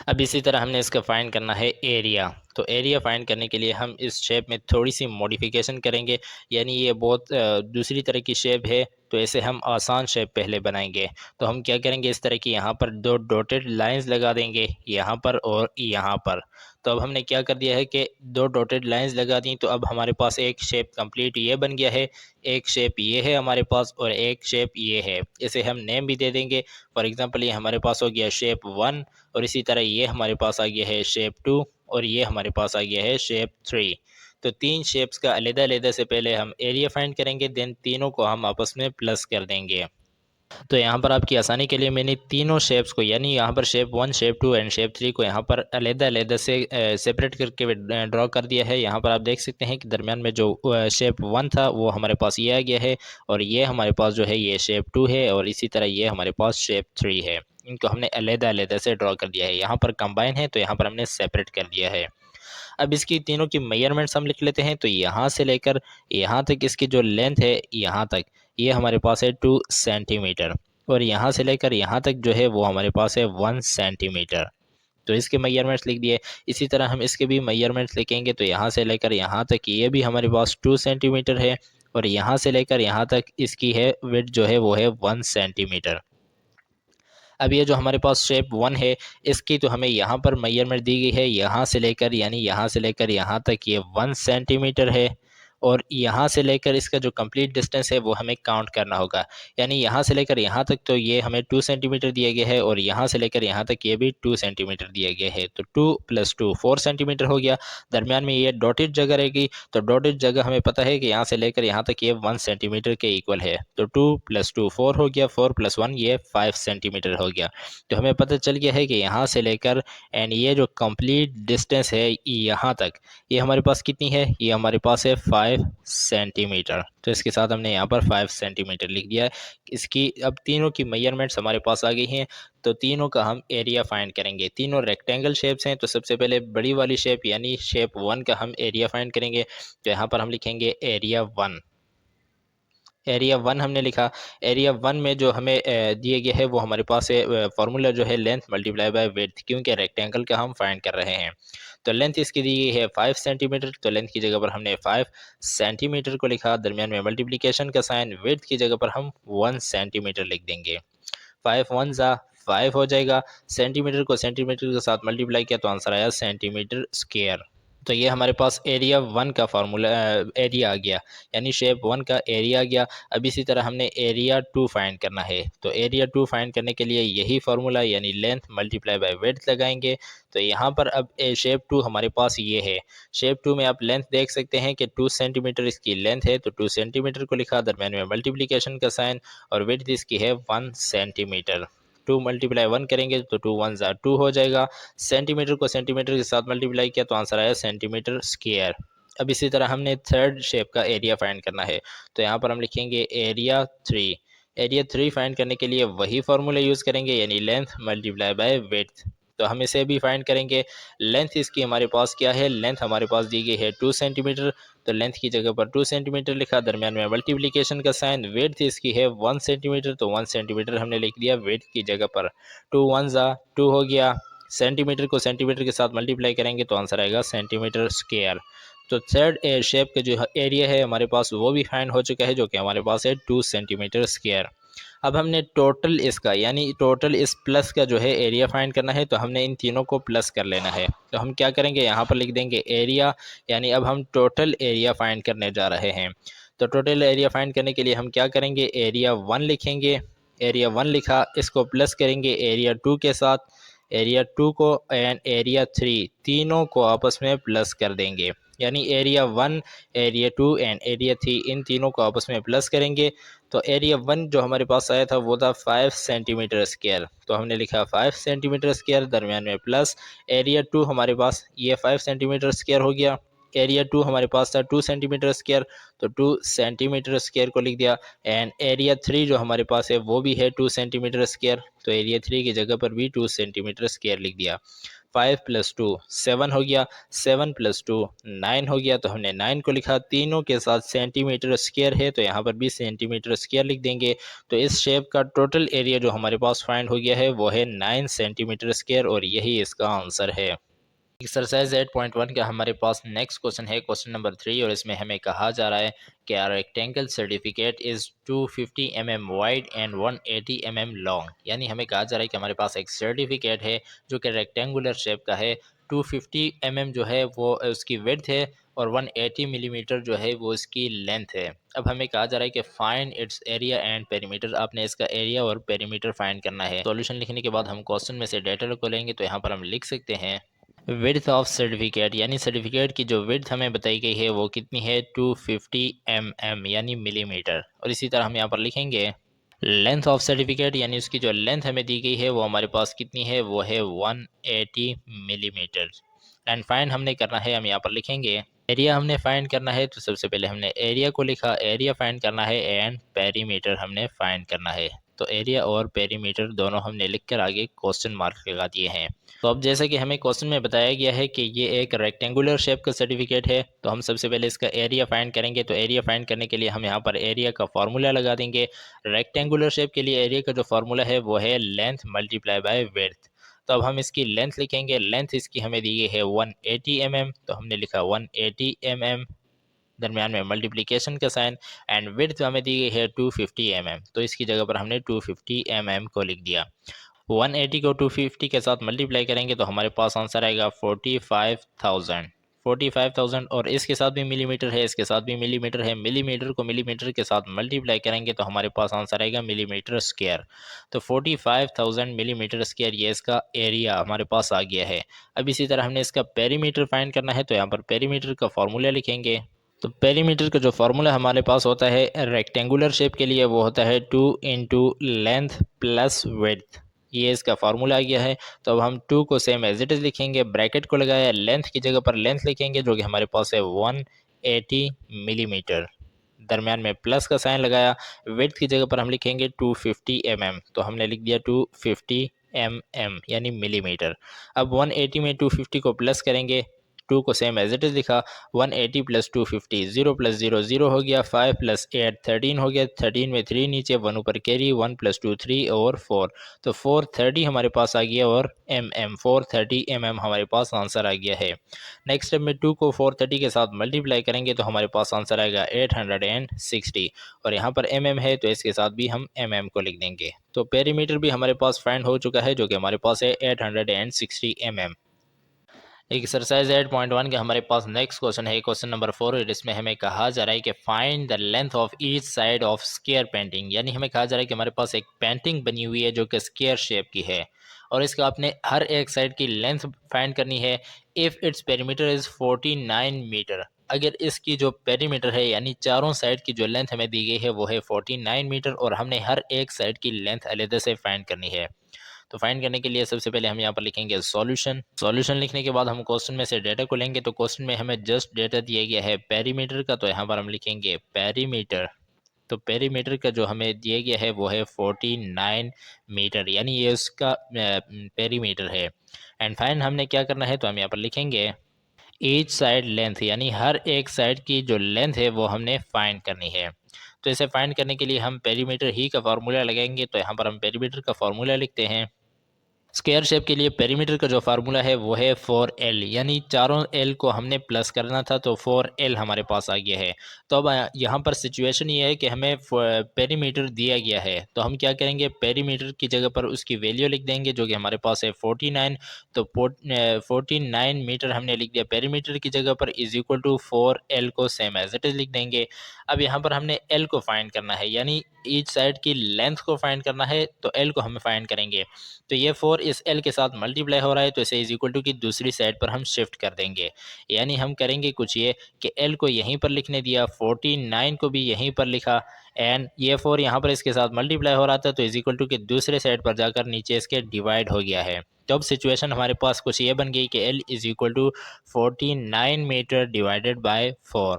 S1: अब इसी तरह हमने इसका फाइंड करना है एरिया। तो एरिया फाइंड करने के लिए हम इस शेप में थोड़ी सी मॉडिफिकेशन करेंगे, यानी ये बहुत दूसरी तरह की शेप है, तो ऐसे हम आसान शेप पहले बनाएंगे। तो हम क्या करेंगे, इस तरह की यहाँ पर 2 डॉटेड लाइंस लगा देंगे, यहाँ पर और यहाँ पर। तो अब हमने क्या कर दिया है कि 2 डॉटेड लाइंस लगा दी, तो अब हमारे पास एक शेप कंप्लीट ये बन गया है, एक शेप ये है हमारे पास और एक शेप ये है। इसे हम नेम भी दे देंगे, फॉर एग्जांपल ये हमारे पास हो गया शेप 1, और इसी तरह ये हमारे पास आ गया है शेप 2, और ये हमारे पास आ गया है शेप 3। तो 3 शेप्स का अलग-अलग से पहले हम एरिया फाइंड करेंगे, देन तीनों को हम आपस में प्लस कर देंगे। तो यहाँ पर आपकी आसानी के लिए मैंने तीनों शेप्स को, यानी यहाँ पर शेप 1, शेप 2 एंड शेप 3 को यहाँ पर अलग-अलग से सेपरेट करके ड्रॉ कर दिया है। यहाँ पर आप देख सकते हैं कि दरमियान में जो शेप 1 था वो हमारे पास ये आ गया है, और ये हमारे पास जो है ये शेप 2 है, और इसी तरह ये हमारे पास शेप 3 है। इनको हमने अलग-अलग से ड्रॉ कर दिया है, यहाँ पर कंबाइन है तो यहाँ पर हमने सेपरेट कर दिया है। अब इसकी तीनों की मेजरमेंट्स हम लिख लेते हैं, तो यहाँ से लेकर यहाँ तक इसकी जो लेंथ है यहाँ तक, ये हमारे पास है 2 सेंटीमीटर, और यहाँ से लेकर यहाँ तक जो है वो हमारे पास है 1 सेंटीमीटर। तो इसके मेजरमेंट्स लिख दिए। इसी तरह हम इसके भी मेजरमेंट्स लिखेंगे, तो यहाँ से लेकर यहाँ तक ये भी हमारे पास 2 सेंटीमीटर है, और यहाँ से लेकर यहाँ तक इसकी है विड्थ जो है वो है 1 सेंटीमीटर। अब ये जो हमारे पास शेप 1 है, इसकी तो हमें यहाँ पर मेजरमेंट दी गई है, यहाँ से लेकर यानी यहाँ से लेकर यहाँ तक ये 1 सेंटीमीटर है, और यहाँ से लेकर इसका जो कंप्लीट डिस्टेंस है वो हमें काउंट करना होगा। यानी यहाँ से लेकर यहाँ तक तो ये हमें 2 सेंटीमीटर दिया गया है, और यहाँ से लेकर यहाँ तक ये भी 2 सेंटीमीटर दिया गया है। तो 2 + 2 4 सेंटीमीटर हो गया। दरमियान में ये डॉटेड जगह रहेगी, तो डॉटेड जगह हमें पता है कि यहाँ से लेकर यहाँ तक ये 1 सेंटीमीटर के इक्वल है। तो 2 + 2 4 हो गया, 4 + 1 ये 5 सेंटीमीटर हो गया। तो हमें पता चल गया है कि यहाँ से लेकर एंड ये जो कंप्लीट डिस्टेंस है यहाँ तक, ये हमारे पास कितनी है, ये हमारे पास है 5 सेंटीमीटर। तो इसके साथ हमने यहाँ पर 5 सेंटीमीटर लिख दिया है। इसकी अब तीनों की मेजरमेंट्स हमारे पास आ गई हैं, तो तीनों का हम एरिया फाइंड करेंगे। तीनों रेक्टेंगल शेप्स हैं, तो सबसे पहले बड़ी वाली शेप यानी शेप 1 का हम एरिया फाइंड करेंगे। तो यहाँ पर हम लिखेंगे एरिया 1। एरिया 1 हमने लिखा। एरिया 1 में जो हमें दिए गए है वो हमारे पास है फार्मूला जो है लेंथ मल्टीप्लाई बाय विड्थ, क्योंकि रेक्टेंगल का हम फाइंड कर रहे हैं। तो लेंथ इसकी दी गई है 5 सेंटीमीटर, तो लेंथ की जगह पर हमने 5 सेंटीमीटर को लिखा। दरमियान में मल्टीप्लिकेशन का साइन, विड्थ की जगह पर हम 1 सेंटीमीटर लिख देंगे। 5 1 ज़ा 5 हो जाएगा। सेंटीमीटर को सेंटीमीटर के साथ मल्टीप्लाई किया तो आंसर आया सेंटीमीटर स्क्वायर। तो ये हमारे पास एरिया 1 का फार्मूला एरिया आ गया, यानी शेप 1 का एरिया आ गया। अब इसी तरह हमने एरिया 2 फाइंड करना है। तो एरिया 2 फाइंड करने के लिए यही फार्मूला यानी लेंथ मल्टीप्लाई बाय विड्थ लगाएंगे। तो यहाँ पर अब शेप 2 हमारे पास ये है। शेप 2 में आप लेंथ देख सकते हैं कि 2 सेंटीमीटर इसकी लेंथ है, तो 2 सेंटीमीटर को लिखा, दरम्यान में मल्टीप्लिकेशन का साइन, और विड्थ इसकी है 1 सेंटीमीटर। 2 × 1 करेंगे तो 2 1 ज़ा 2 हो जाएगा। सेंटीमीटर को सेंटीमीटर के साथ मल्टीप्लाई किया तो आंसर आया सेंटीमीटर स्क्वायर। अब इसी तरह हमने थर्ड शेप का एरिया फाइंड करना है। तो यहाँ पर हम लिखेंगे एरिया 3। एरिया 3 फाइंड करने के लिए वही फार्मूला यूज़ करेंगे यानी लेंथ मल्टीप्लाई बाय विड्थ। तो हम इसे भी फाइंड करेंगे। लेंथ इसकी हमारे पास क्या है, लेंथ हमारे पास दी गई है 2 सेंटीमीटर, तो लेंथ की जगह पर 2 सेंटीमीटर लिखा। दरमियान में मल्टीप्लिकेशन का साइन, विड्थ इसकी है 1 सेंटीमीटर, तो 1 सेंटीमीटर हमने लिख दिया विड्थ की जगह पर। 2 1 ज़ा 2 हो गया। सेंटीमीटर को सेंटीमीटर के साथ मल्टीप्लाई करेंगे तो आंसर आएगा सेंटीमीटर स्क्वायर। तो थर्ड शेप का जो एरिया है हमारे पास वो भी फाइंड हो चुका है, जो कि हमारे पास है 2 सेंटीमीटर स्क्वायर। अब हमने टोटल इसका यानी टोटल इस प्लस का जो है एरिया फाइंड करना है, तो हमने इन तीनों को प्लस कर लेना है। तो हम क्या करेंगे, यहाँ पर लिख देंगे एरिया, यानी अब हम टोटल एरिया फाइंड करने जा रहे हैं। तो टोटल एरिया फाइंड करने के लिए हम क्या करेंगे, एरिया 1 लिखेंगे। एरिया 1 लिखा, इसको प्लस करेंगे एरिया 2 के साथ। एरिया 2 को एंड एरिया 3 तीनों को आपस में प्लस कर देंगे, यानी एरिया 1 एरिया 2 एंड एरिया 3 इन तीनों को आपस में प्लस करेंगे। तो एरिया 1 जो हमारे पास आया था वो था 5 सेंटीमीटर स्क्वायर, तो हमने लिखा 5 सेंटीमीटर स्क्वायर, दरमियान में प्लस। एरिया 2 हमारे पास ये 5 सेंटीमीटर स्क्वायर हो गया। एरिया 2 हमारे पास था 2 सेंटीमीटर स्क्वायर, तो 2 सेंटीमीटर स्क्वायर को लिख दिया। एंड एरिया 3 जो हमारे पास है वो भी है 2 सेंटीमीटर स्क्वायर, तो एरिया 3 की जगह पर भी 2 सेंटीमीटर स्क्वायर लिख दिया। 5 + 2 7 हो गया, 7 + 2 9 हो गया, तो हमने 9 को लिखा। तीनों के साथ सेंटीमीटर स्क्वायर है, तो यहाँ पर भी सेंटीमीटर स्क्वायर लिख देंगे। तो इस शेप का टोटल एरिया जो हमारे पास फाइंड हो गया है वो है 9 सेंटीमीटर स्क्वायर, और यही इसका आंसर है। एक्सरसाइज 8.1 का हमारे पास नेक्स्ट क्वेश्चन है, क्वेश्चन नंबर 3, और इसमें हमें कहा जा रहा है कि a rectangle certificate is 250 mm wide and 180 mm long. यानी हमें कहा जा रहा है कि हमारे पास एक सर्टिफिकेट है जो कि रेक्टेंगुलर शेप का है। 250 mm जो है वो उसकी विड्थ है, और 180 मिलीमीटर जो है वो इसकी लेंथ है। अब हमें कहा जा रहा है कि find its area and perimeter. आपने इसका एरिया और पेरीमीटर फाइंड करना है। सॉल्यूशन लिखने के बाद हम क्वेश्चन में से डेटा को लेंगे, तो यहाँ पर हम लिख सकते हैं विड्थ ऑफ सर्टिफिकेट, यानी सर्टिफिकेट की जो विड्थ हमें बताई गई है वो कितनी है, 250 mm यानी मिलीमीटर। और इसी तरह हम यहाँ पर लिखेंगे लेंथ ऑफ सर्टिफिकेट, यानी उसकी जो लेंथ हमें दी गई है वो हमारे पास कितनी है, वो है 180 मिलीमीटर। एंड फाइंड हमने करना है, हम यहाँ पर लिखेंगे एरिया हमने फाइंड करना है। तो सबसे पहले हमने एरिया को लिखा, एरिया फाइंड करना है, एंड पेरीमीटर हमने फाइंड करना है। तो एरिया और पेरीमीटर दोनों हमने लिखकर आगे क्वेश्चन मार्क लगा दिए हैं। तो अब जैसे कि हमें क्वेश्चन में बताया गया है कि ये एक रेक्टेंगुलर शेप का सर्टिफिकेट है, तो हम सबसे पहले इसका एरिया फाइंड करेंगे। तो एरिया फाइंड करने के लिए हम यहाँ पर एरिया का फार्मूला लगा देंगे। रेक्टेंगुलर शेप के लिए एरिया का जो फार्मूला है वो है लेंथ मल्टीप्लाई बाय विड्थ। तो अब हम इसकी लेंथ लिखेंगे। लेंथ इसकी हमें दी गई है 180 mm, तो हमने लिखा 180 mm, दरमियान में मल्टीप्लिकेशन का साइन, एंड विड्थ हमें दी गई है 250 mm, तो इसकी जगह पर हमने 250 mm को लिख दिया। 180 को 250 के साथ मल्टीप्लाई करेंगे तो हमारे पास आंसर आएगा 45,000। 45,000 और इसके साथ भी मिलीमीटर है, इसके साथ भी मिलीमीटर है। मिलीमीटर को मिलीमीटर के साथ मल्टीप्लाई करेंगे तो हमारे पास आंसर आएगा मिलीमीटर स्क्वायर। तो 45,000 मिलीमीटर स्क्वायर ये इसका एरिया हमारे पास आ गया है। अब इसी तरह हमने इसका पेरीमीटर फाइंड करना है, तो यहाँ पर पेरीमीटर का फॉर्मूला लिखेंगे। तो पेरीमीटर का जो फार्मूला हमारे पास होता है रेक्टेंगुलर शेप के लिए, वो होता है 2 इंटू लेंथ प्लस विड्थ। ये इसका फार्मूला आ गया है। तो अब हम 2 को सेम एज इट इज़ लिखेंगे, ब्रैकेट को लगाया, लेंथ की जगह पर लेंथ लिखेंगे जो कि हमारे पास है 180 मिलीमीटर, दरमियान में प्लस का साइन लगाया। विड्थ की जगह पर हम लिखेंगे 250 mm, तो हमने लिख दिया 250 mm यानी मिलीमीटर। अब 180 में 250 को प्लस करेंगे, 2 को सेम एज इट इज़ लिखा, 180 प्लस 250, 0 प्लस 0 0 हो गया, 5 प्लस 8 13 हो गया, 13 में 3 नीचे, 1 ऊपर कैरी, 1 प्लस 2 3 और 4, तो 430 हमारे पास आ गया और mm 430 mm हमारे पास आंसर आ गया है। नेक्स्ट स्टेप में 2 को 430 के साथ मल्टीप्लाई करेंगे तो हमारे पास आंसर आएगा 860 और यहाँ पर mm है तो इसके साथ भी हम mm को लिख देंगे। तो पेरीमीटर भी हमारे पास फाइंड हो चुका है जो कि हमारे पास है 860 mm। एक्सरसाइज 8.1 के हमारे पास नेक्स्ट क्वेश्चन है, क्वेश्चन नंबर 4। इसमें हमें कहा जा रहा है कि find the length of each side of square painting, यानी हमें कहा जा रहा है कि हमारे पास एक पेंटिंग बनी हुई है जो कि स्क्वायर शेप की है और इसका आपने हर एक साइड की लेंथ फाइंड करनी है। If its perimeter is 49 metre, अगर इसकी जो पेरीमीटर है यानी चारों साइड की जो लेंथ हमें दी गई है वो है 49 मीटर और हमने हर एक साइड की लेंथ अलग से फाइंड करनी है। तो फाइंड करने के लिए सबसे पहले हम यहाँ पर लिखेंगे सॉल्यूशन। सॉल्यूशन लिखने के बाद हम क्वेश्चन में से डेटा को लेंगे, तो क्वेश्चन में हमें जस्ट डेटा दिया गया है पेरीमीटर का, तो यहाँ पर हम लिखेंगे पेरीमीटर। तो पेरीमीटर का जो हमें दिया गया है वो है 49 मीटर, यानी ये उसका पेरीमीटर है। एंड फाइंड हमने क्या करना है, तो हम यहाँ पर लिखेंगे ईच साइड लेंथ, यानी हर एक साइड की जो लेंथ है वो हमने फाइंड करनी है। तो इसे फाइंड करने के लिए हम पेरीमीटर ही का फार्मूला लगाएंगे, तो यहाँ पर हम पेरीमीटर का फार्मूला लिखते हैं। स्क्वायर शेप के लिए पेरीमीटर का जो फार्मूला है वो है 4L, यानी चारों L को हमने प्लस करना था तो 4L हमारे पास आ गया है। तो अब यहाँ पर सिचुएशन ये है कि हमें पेरीमीटर दिया गया है, तो हम क्या करेंगे, पेरीमीटर की जगह पर उसकी वैल्यू लिख देंगे जो कि हमारे पास है 49। तो 49 मीटर हमने लिख दिया पेरीमीटर की जगह पर, इज इक्वल टू 4L को सेम एज इट इज लिख देंगे। अब यहाँ पर हमने L को फाइंड करना है, यानी ईच साइड की लेंथ को फाइंड करना है, तो L को हम फाइंड करेंगे। तो ये 4 इस L के साथ मल्टीप्लाई हो रहा है तो इसे इज इक्वल टू की दूसरी साइड पर हम शिफ्ट कर देंगे। यानी हम करेंगे कुछ ये कि L को यहीं पर लिखने दिया, 49 को भी यहीं पर लिखा, एंड ये 4 यहाँ पर इसके साथ मल्टीप्लाई हो रहा था तो इज इक्वल टू के दूसरे साइड पर जाकर नीचे इसके डिवाइड हो गया है। तो अब सिचुएशन हमारे पास कुछ ये बन गई कि L is equal to 49 metre divided by 4,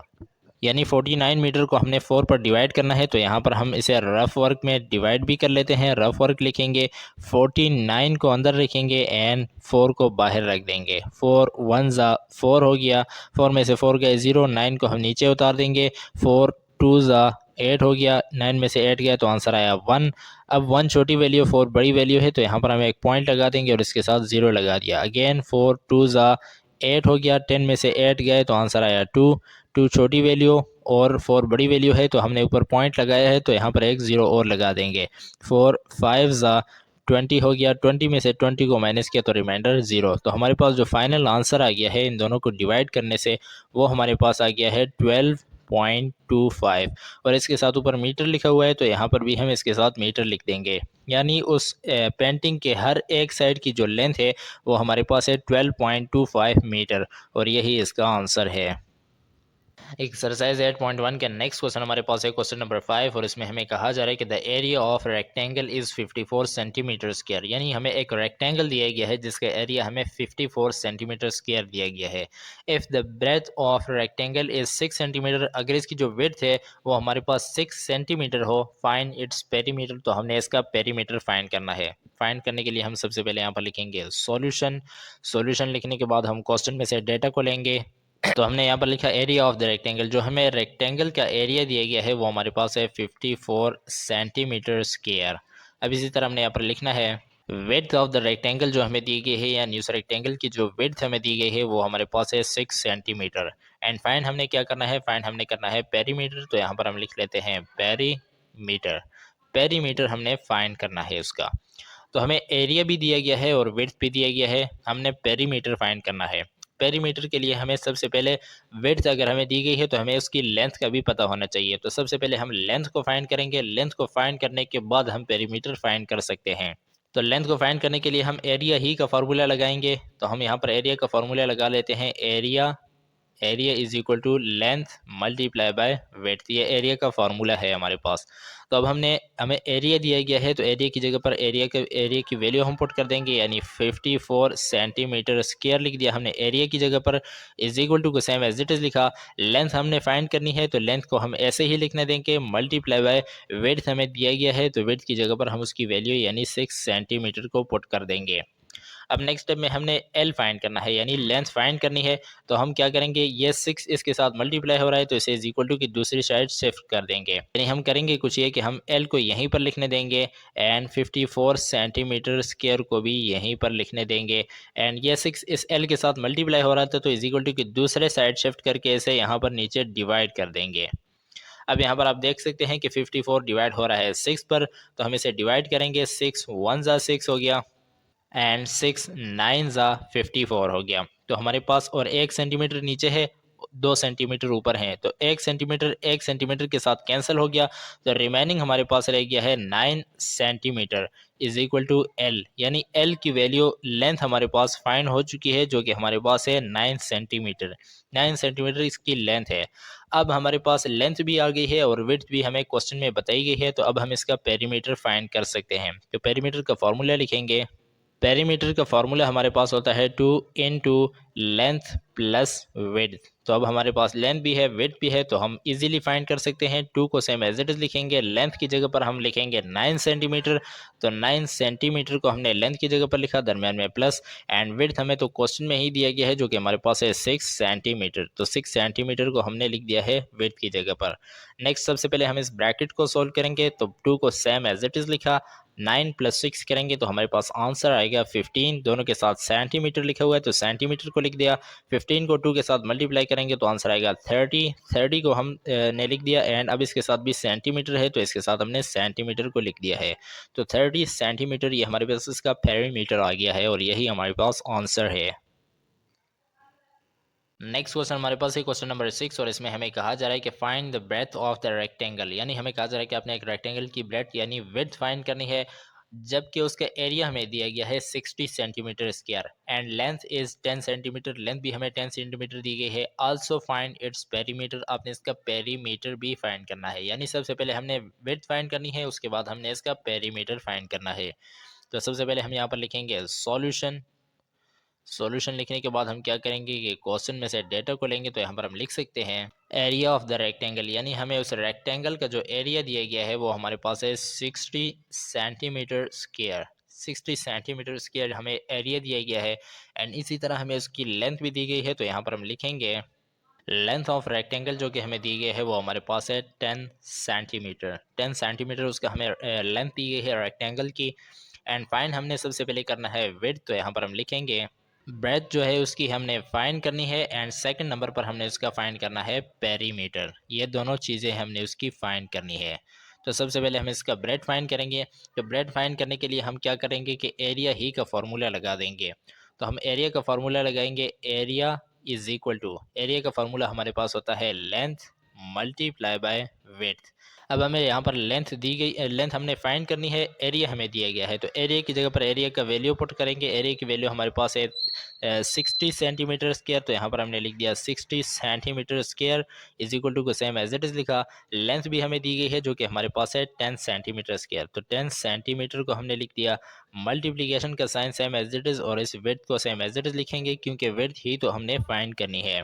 S1: यानी 49 मीटर को हमने 4 पर डिवाइड करना है। तो यहाँ पर हम इसे रफ वर्क में डिवाइड भी कर लेते हैं, रफ वर्क लिखेंगे, 49 को अंदर रखेंगे एंड 4 को बाहर रख देंगे। 4 1 ज़ा 4 हो गया, 4 में से 4 गए 0, 9 को हम नीचे उतार देंगे, 4 2 ज़ा 8 हो गया, 9 में से 8 गया तो आंसर आया 1। अब 1 छोटी वैल्यू, 4 बड़ी वैल्यू है, तो यहाँ पर हम एक पॉइंट लगा देंगे और इसके साथ 0 लगा दिया। अगेन 4 2 ज़ा 8 हो गया, 10 में से 8 गए तो आंसर आया 2। 2 छोटी वैल्यू और 4 बड़ी वैल्यू है, तो हमने ऊपर पॉइंट लगाया है तो यहाँ पर एक 0 और लगा देंगे। 4 5 ज़ा 20 हो गया, 20 में से 20 को माइनस किया तो रिमाइंडर 0। तो हमारे पास जो फाइनल आंसर आ गया है इन दोनों को डिवाइड करने से, वो हमारे पास आ गया है 12.25 और इसके साथ ऊपर मीटर लिखा हुआ है तो यहाँ पर भी हम इसके साथ मीटर लिख देंगे। यानी उस पेंटिंग के हर एक साइड की जो लेंथ है वो हमारे पास है 12.25 मीटर और यही इसका आंसर है। एक्सरसाइज 8.1 के नेक्स्ट क्वेश्चन हमारे पास है क्वेश्चन नंबर 5 और इसमें हमें कहा जा रहा है कि the area of rectangle is 54 centimetre square, यानी हमें एक रेक्टेंगल दिया गया है जिसका एरिया हमें 54 सेंटीमीटर स्क्वायर दिया गया है। If the breadth of rectangle is 6 centimetre, अगर इसकी जो विड्थ है वो हमारे पास 6 सेंटीमीटर हो, फाइंड इट्स पेरीमीटर, तो हमने इसका पेरीमीटर फाइंड करना है। फाइंड करने के लिए हम सबसे पहले यहाँ पर लिखेंगे सॉल्यूशन। सॉल्यूशन लिखने के बाद हम क्वेश्चन में से डेटा को लेंगे, तो हमने यहाँ पर लिखा एरिया ऑफ द रेक्टेंगल, जो हमें रेक्टेंगल का एरिया दिया गया है वो हमारे पास है 54 सेंटीमीटर स्क्वायर। अब इसी तरह हमने यहाँ पर लिखना है विड्थ ऑफ द रेक्टेंगल, जो हमें दी गई है यानी उस रेक्टेंगल की जो विड्थ हमें दी गई है वो हमारे पास है 6 सेंटीमीटर। एंड फाइंड हमने क्या करना है, फाइंड हमने करना है पेरीमीटर, तो यहाँ पर हम लिख लेते हैं पेरीमीटर। पेरीमीटर हमने फाइंड करना है उसका, तो हमें एरिया भी दिया गया है और विड्थ भी दिया गया है, हमने पेरीमीटर फाइंड करना है। पेरीमीटर के लिए हमें सबसे पहले विड्थ अगर हमें दी गई है तो हमें उसकी लेंथ का भी पता होना चाहिए। तो सबसे पहले हम लेंथ को फाइंड करेंगे, लेंथ को फाइंड करने के बाद हम पेरीमीटर फाइंड कर सकते हैं। तो लेंथ को फाइंड करने के लिए हम एरिया ही का फार्मूला लगाएंगे। तो हम यहाँ पर एरिया का फार्मूला लगा लेते हैं। Area is equal to length multiply by weight. ये एरिया का फार्मूला है हमारे पास। तो अब हमें एरिया दिया गया है, तो एरिया की जगह पर एरिया की वैल्यू हम पुट कर देंगे, यानी 54 सेंटीमीटर स्क्वायर लिख दिया हमने एरिया की जगह पर। इज इक्वल टू को सेम एज इट इज लिखा। लेंथ हमने फाइंड करनी है, तो लेंथ को हम ऐसे ही लिखने देंगे मल्टीप्लाई बाय वेट हमें दिया गया है, तो वेट की जगह पर हम उसकी वैल्यू यानी 6 सेंटीमीटर को पुट कर देंगे। अब नेक्स्ट स्टेप में हमने एल फाइंड करना है, यानी लेंथ फाइंड करनी है। तो हम क्या करेंगे, ये 6 इसके साथ मल्टीप्लाई हो रहा है तो इसे इज इक्वल टू की दूसरी साइड शिफ्ट कर देंगे। यानी हम करेंगे कुछ ये कि हम एल को यहीं पर लिखने देंगे एंड 54 सेंटीमीटर स्क्वायर को भी यहीं पर लिखने देंगे। एंड ये 6 इस एल के साथ मल्टीप्लाई हो रहा था तो इज इक्वल टू की दूसरे साइड शिफ्ट करके इसे यहाँ पर नीचे डिवाइड कर देंगे। अब यहाँ पर आप देख सकते हैं कि 54 डिवाइड हो रहा है 6 पर, तो हम इसे डिवाइड करेंगे। 6 1 ज़ा 6 हो गया एंड 6 9 ज़ा 54 हो गया। तो हमारे पास और 1 सेंटीमीटर नीचे है, 2 सेंटीमीटर ऊपर है, तो 1 सेंटीमीटर के साथ कैंसिल हो गया। तो रिमेनिंग हमारे पास रह गया है 9 centimetre is equal to L, यानी एल की वैल्यू लेंथ हमारे पास फाइंड हो चुकी है जो कि हमारे पास है 9 सेंटीमीटर। 9 सेंटीमीटर इसकी लेंथ है। अब हमारे पास लेंथ भी आ गई है और विड्थ भी हमें क्वेश्चन में बताई गई है, तो अब हम इसका पेरीमीटर फाइंड कर सकते हैं। तो पेरीमीटर का फॉर्मूला लिखेंगे। पेरीमीटर का फॉर्मूला हमारे पास होता है 2 इंटू लेंथ प्लस विड्थ। तो अब हमारे पास लेंथ भी है विड्थ भी है, तो हम इजीली फाइंड कर सकते हैं। 2 को सेम एज इट इज लिखेंगे, लेंथ की जगह पर हम लिखेंगे 9 सेंटीमीटर। तो 9 सेंटीमीटर को हमने लेंथ की जगह पर लिखा, दरम्यान में प्लस, एंड विड्थ हमें तो क्वेश्चन में ही दिया गया है जो कि हमारे पास है 6 सेंटीमीटर। तो 6 सेंटीमीटर को हमने लिख दिया है विड्थ की जगह पर। नेक्स्ट सबसे पहले हम इस ब्रैकेट को सोल्व करेंगे। तो 2 को सेम एज इट इज लिखा, 9 प्लस 6 करेंगे तो हमारे पास आंसर आएगा 15। दोनों के साथ सेंटीमीटर लिखा हुआ है तो सेंटीमीटर को लिख दिया। 15 को 2 के साथ मल्टीप्लाई करेंगे तो आंसर आएगा 30। 30 को हम ने लिख दिया एंड अब इसके साथ भी सेंटीमीटर है तो इसके साथ हमने सेंटीमीटर को लिख दिया है। तो 30 सेंटीमीटर ये हमारे पास इसका पेरीमीटर आ गया है और यही हमारे पास आंसर है। नेक्स्ट क्वेश्चन हमारे पास है क्वेश्चन नंबर 6 और इसमें हमें कहा जा रहा है कि find the breadth of the rectangle, यानी हमें कहा जा रहा है कि आपने एक रेक्टेंगल की ब्रेथ यानी विड्थ फाइंड करनी है, जबकि उसका एरिया हमें दिया गया है 60 centimetre square and length is 10 centimetre. Length भी हमें 10 सेंटीमीटर दी गई है। आल्सो फाइंड इट्स पेरीमीटर, आपने इसका पेरीमीटर भी फाइंड करना है, यानी सबसे पहले हमने विड्थ फाइंड करनी है, उसके बाद हमने इसका पेरीमीटर फाइंड करना है। तो सबसे पहले हम यहाँ पर लिखेंगे सॉल्यूशन। सॉल्यूशन लिखने के बाद हम क्या करेंगे कि क्वेश्चन में से डेटा को लेंगे, तो यहाँ पर हम लिख सकते हैं एरिया ऑफ द रेक्टेंगल, यानी हमें उस रेक्टेंगल का जो एरिया दिया गया है वो हमारे पास है 60 सेंटीमीटर स्क्वायर। 60 सेंटीमीटर स्क्वायर हमें एरिया दिया गया है एंड इसी तरह हमें उसकी लेंथ भी दी गई है। तो यहाँ पर हम लिखेंगे लेंथ ऑफ रेक्टेंगल जो कि हमें दी गई है वो हमारे पास है 10 सेंटीमीटर। 10 सेंटीमीटर उसका हमें लेंथ दी गई है रेक्टेंगल की। एंड फाइन हमने सबसे पहले करना है विड्थ, तो यहाँ पर हम लिखेंगे ब्रेथ जो है उसकी हमने फाइंड करनी है एंड सेकंड नंबर पर हमने उसका फाइंड करना है पेरीमीटर। ये दोनों चीज़ें हमने उसकी फाइंड करनी है। तो सबसे पहले हम इसका ब्रेथ फाइंड करेंगे। तो ब्रेथ फाइंड करने के लिए हम क्या करेंगे कि एरिया ही का फॉर्मूला लगा देंगे। तो हम एरिया का फॉर्मूला लगाएंगे, area is equal to, area का फॉर्मूला हमारे पास होता है लेंथ मल्टीप्लाई बाय विड्थ। अब हमें यहाँ पर लेंथ दी गई, लेंथ हमने फाइंड करनी है, एरिया हमें दिया गया है, तो एरिया की जगह पर एरिया का वैल्यू पुट करेंगे। एरिया की वैल्यू हमारे पास है 60 सेंटीमीटर स्क्वायर, तो यहाँ पर हमने लिख दिया 60 centimetre square is equal to को सेम एज इट इज लिखा। लेंथ भी हमें दी गई है जो कि हमारे पास है 10 सेंटीमीटर स्क्वायर, तो 10 सेंटीमीटर को हमने लिख दिया। मल्टीप्लीकेशन का sign same as it is और इस विड्थ को सेम एज इट इज लिखेंगे क्योंकि विड्थ ही तो हमने फाइंड करनी है।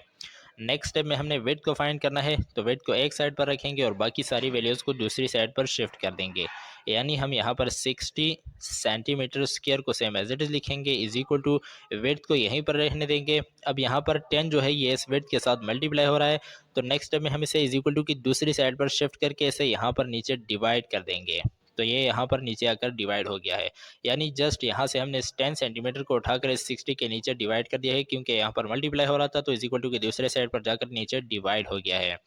S1: नेक्स्ट स्टेप में हमने वेट को फाइंड करना है, तो वेट को एक साइड पर रखेंगे और बाकी सारी वैल्यूज़ को दूसरी साइड पर शिफ्ट कर देंगे। यानी हम यहाँ पर 60 सेंटीमीटर स्क्वायर को सेम एज इट इज लिखेंगे इज इक्वल टू वेट को यहीं पर रहने देंगे। अब यहाँ पर 10 जो है ये इस वेट के साथ मल्टीप्लाई हो रहा है, तो नेक्स्ट स्टेप में हम इसे इज इक्वल टू की दूसरी साइड पर शिफ्ट करके इसे यहाँ पर नीचे डिवाइड कर देंगे। तो ये यहाँ पर नीचे आकर डिवाइड हो गया है, यानी जस्ट यहाँ से हमने इस 10 सेंटीमीटर को उठाकर इस 60 के नीचे डिवाइड कर दिया है क्योंकि यहाँ पर मल्टीप्लाई हो रहा था, तो इज इक्वल टू के दूसरे साइड पर जाकर नीचे डिवाइड हो गया है।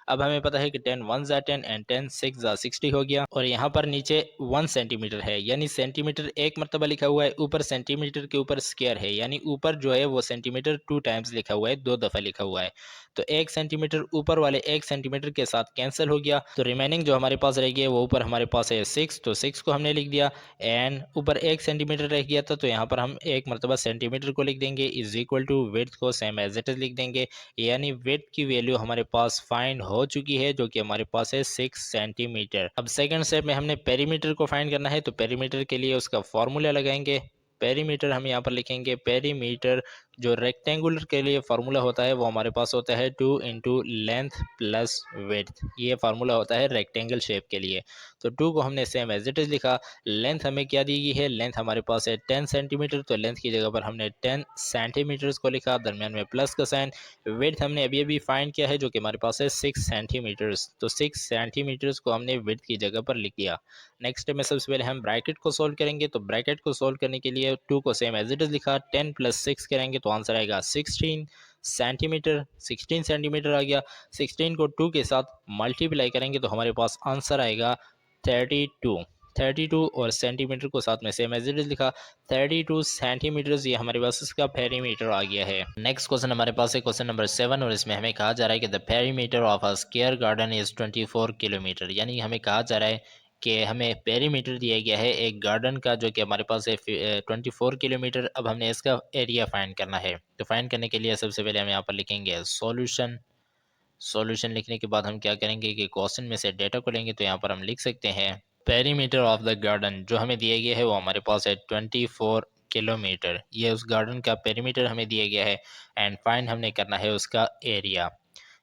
S1: अब हमें पता है कि 10 1 ज़ा 10 एंड 10 6 ज़ा 60 हो गया। और यहाँ पर नीचे 1 सेंटीमीटर है, यानी सेंटीमीटर एक मरतबा लिखा हुआ है, ऊपर सेंटीमीटर के ऊपर स्क्वायर है, यानी ऊपर जो है वो सेंटीमीटर 2 टाइम्स लिखा हुआ है, 2 दफ़ा लिखा हुआ है। तो 1 सेंटीमीटर ऊपर वाले 1 सेंटीमीटर के साथ कैंसिल हो गया, तो रिमेनिंग जो हमारे पास रह गया वो ऊपर हमारे पास है 6, तो 6 को हमने लिख दिया। एंड ऊपर 1 सेंटीमीटर रह गया था, तो यहाँ पर हम एक मरतबा सेंटीमीटर को लिख देंगे, इज इक्वल टू विड्थ को सेम एज इट इज लिख देंगे, यानी विड्थ की वैल्यू हमारे पास फाइंड हो चुकी है, जो कि हमारे पास है 6 सेंटीमीटर। अब सेकंड स्टेप में हमने पेरीमीटर को फाइंड करना है, तो पेरीमीटर के लिए उसका फॉर्मूला लगाएंगे। पेरीमीटर हम यहाँ पर लिखेंगे, पेरीमीटर जो रेक्टेंगुलर के लिए फार्मूला होता है वो हमारे पास होता है 2 इंटू लेंथ प्लस विड्थ, ये फार्मूला होता है रेक्टेंगल शेप के लिए। तो 2 को हमने सेम एज इट इज लिखा। लेंथ हमें क्या दी गई है, लेंथ हमारे पास है 10 सेंटीमीटर, तो लेंथ की जगह पर हमने 10 सेंटीमीटर्स को लिखा, दरमियान में प्लस का साइन। विड्थ हमने अभी अभी फाइंड किया है, जो कि हमारे पास है 6 सेंटीमीटर्स, तो 6 सेंटीमीटर्स को हमने विड्थ की जगह पर लिख दिया। नेक्स्ट में सबसे पहले हम ब्रैकेट को सोल्व करेंगे, तो ब्रैकेट को सोल्व करने के लिए 2 को सेम एज इट इज लिखा, 10 प्लस 6 करेंगे तो आंसर आएगा 16 सेंटीमीटर। 16 सेंटीमीटर आ गया। 16 को 2 के साथ मल्टीप्लाई करेंगे तो हमारे पास आंसर आएगा 32। 32 और सेंटीमीटर को साथ में सेम एज इट इज लिखा, 32 सेंटीमीटर, ये हमारे पास इसका पेरीमीटर आ गया है। नेक्स्ट क्वेश्चन हमारे पास है क्वेश्चन नंबर 7, और इसमें हमें कहा जा रहा है कि the perimeter of a square garden is 24 kilometre, यानी हमें कहा जा रहा है कि हमें पेरीमीटर दिया गया है एक गार्डन का, जो कि हमारे पास है 24 किलोमीटर। अब हमने इसका एरिया फाइंड करना है, तो फाइंड करने के लिए सबसे पहले हम यहाँ पर लिखेंगे सॉल्यूशन। सॉल्यूशन लिखने के बाद हम क्या करेंगे कि क्वेश्चन में से डेटा को लेंगे, तो यहाँ पर हम लिख सकते हैं पेरीमीटर ऑफ द गार्डन जो हमें दिया गया है वो हमारे पास है 24 किलोमीटर, ये उस गार्डन का पेरीमीटर हमें दिया गया है। एंड फाइंड हमने करना है उसका एरिया।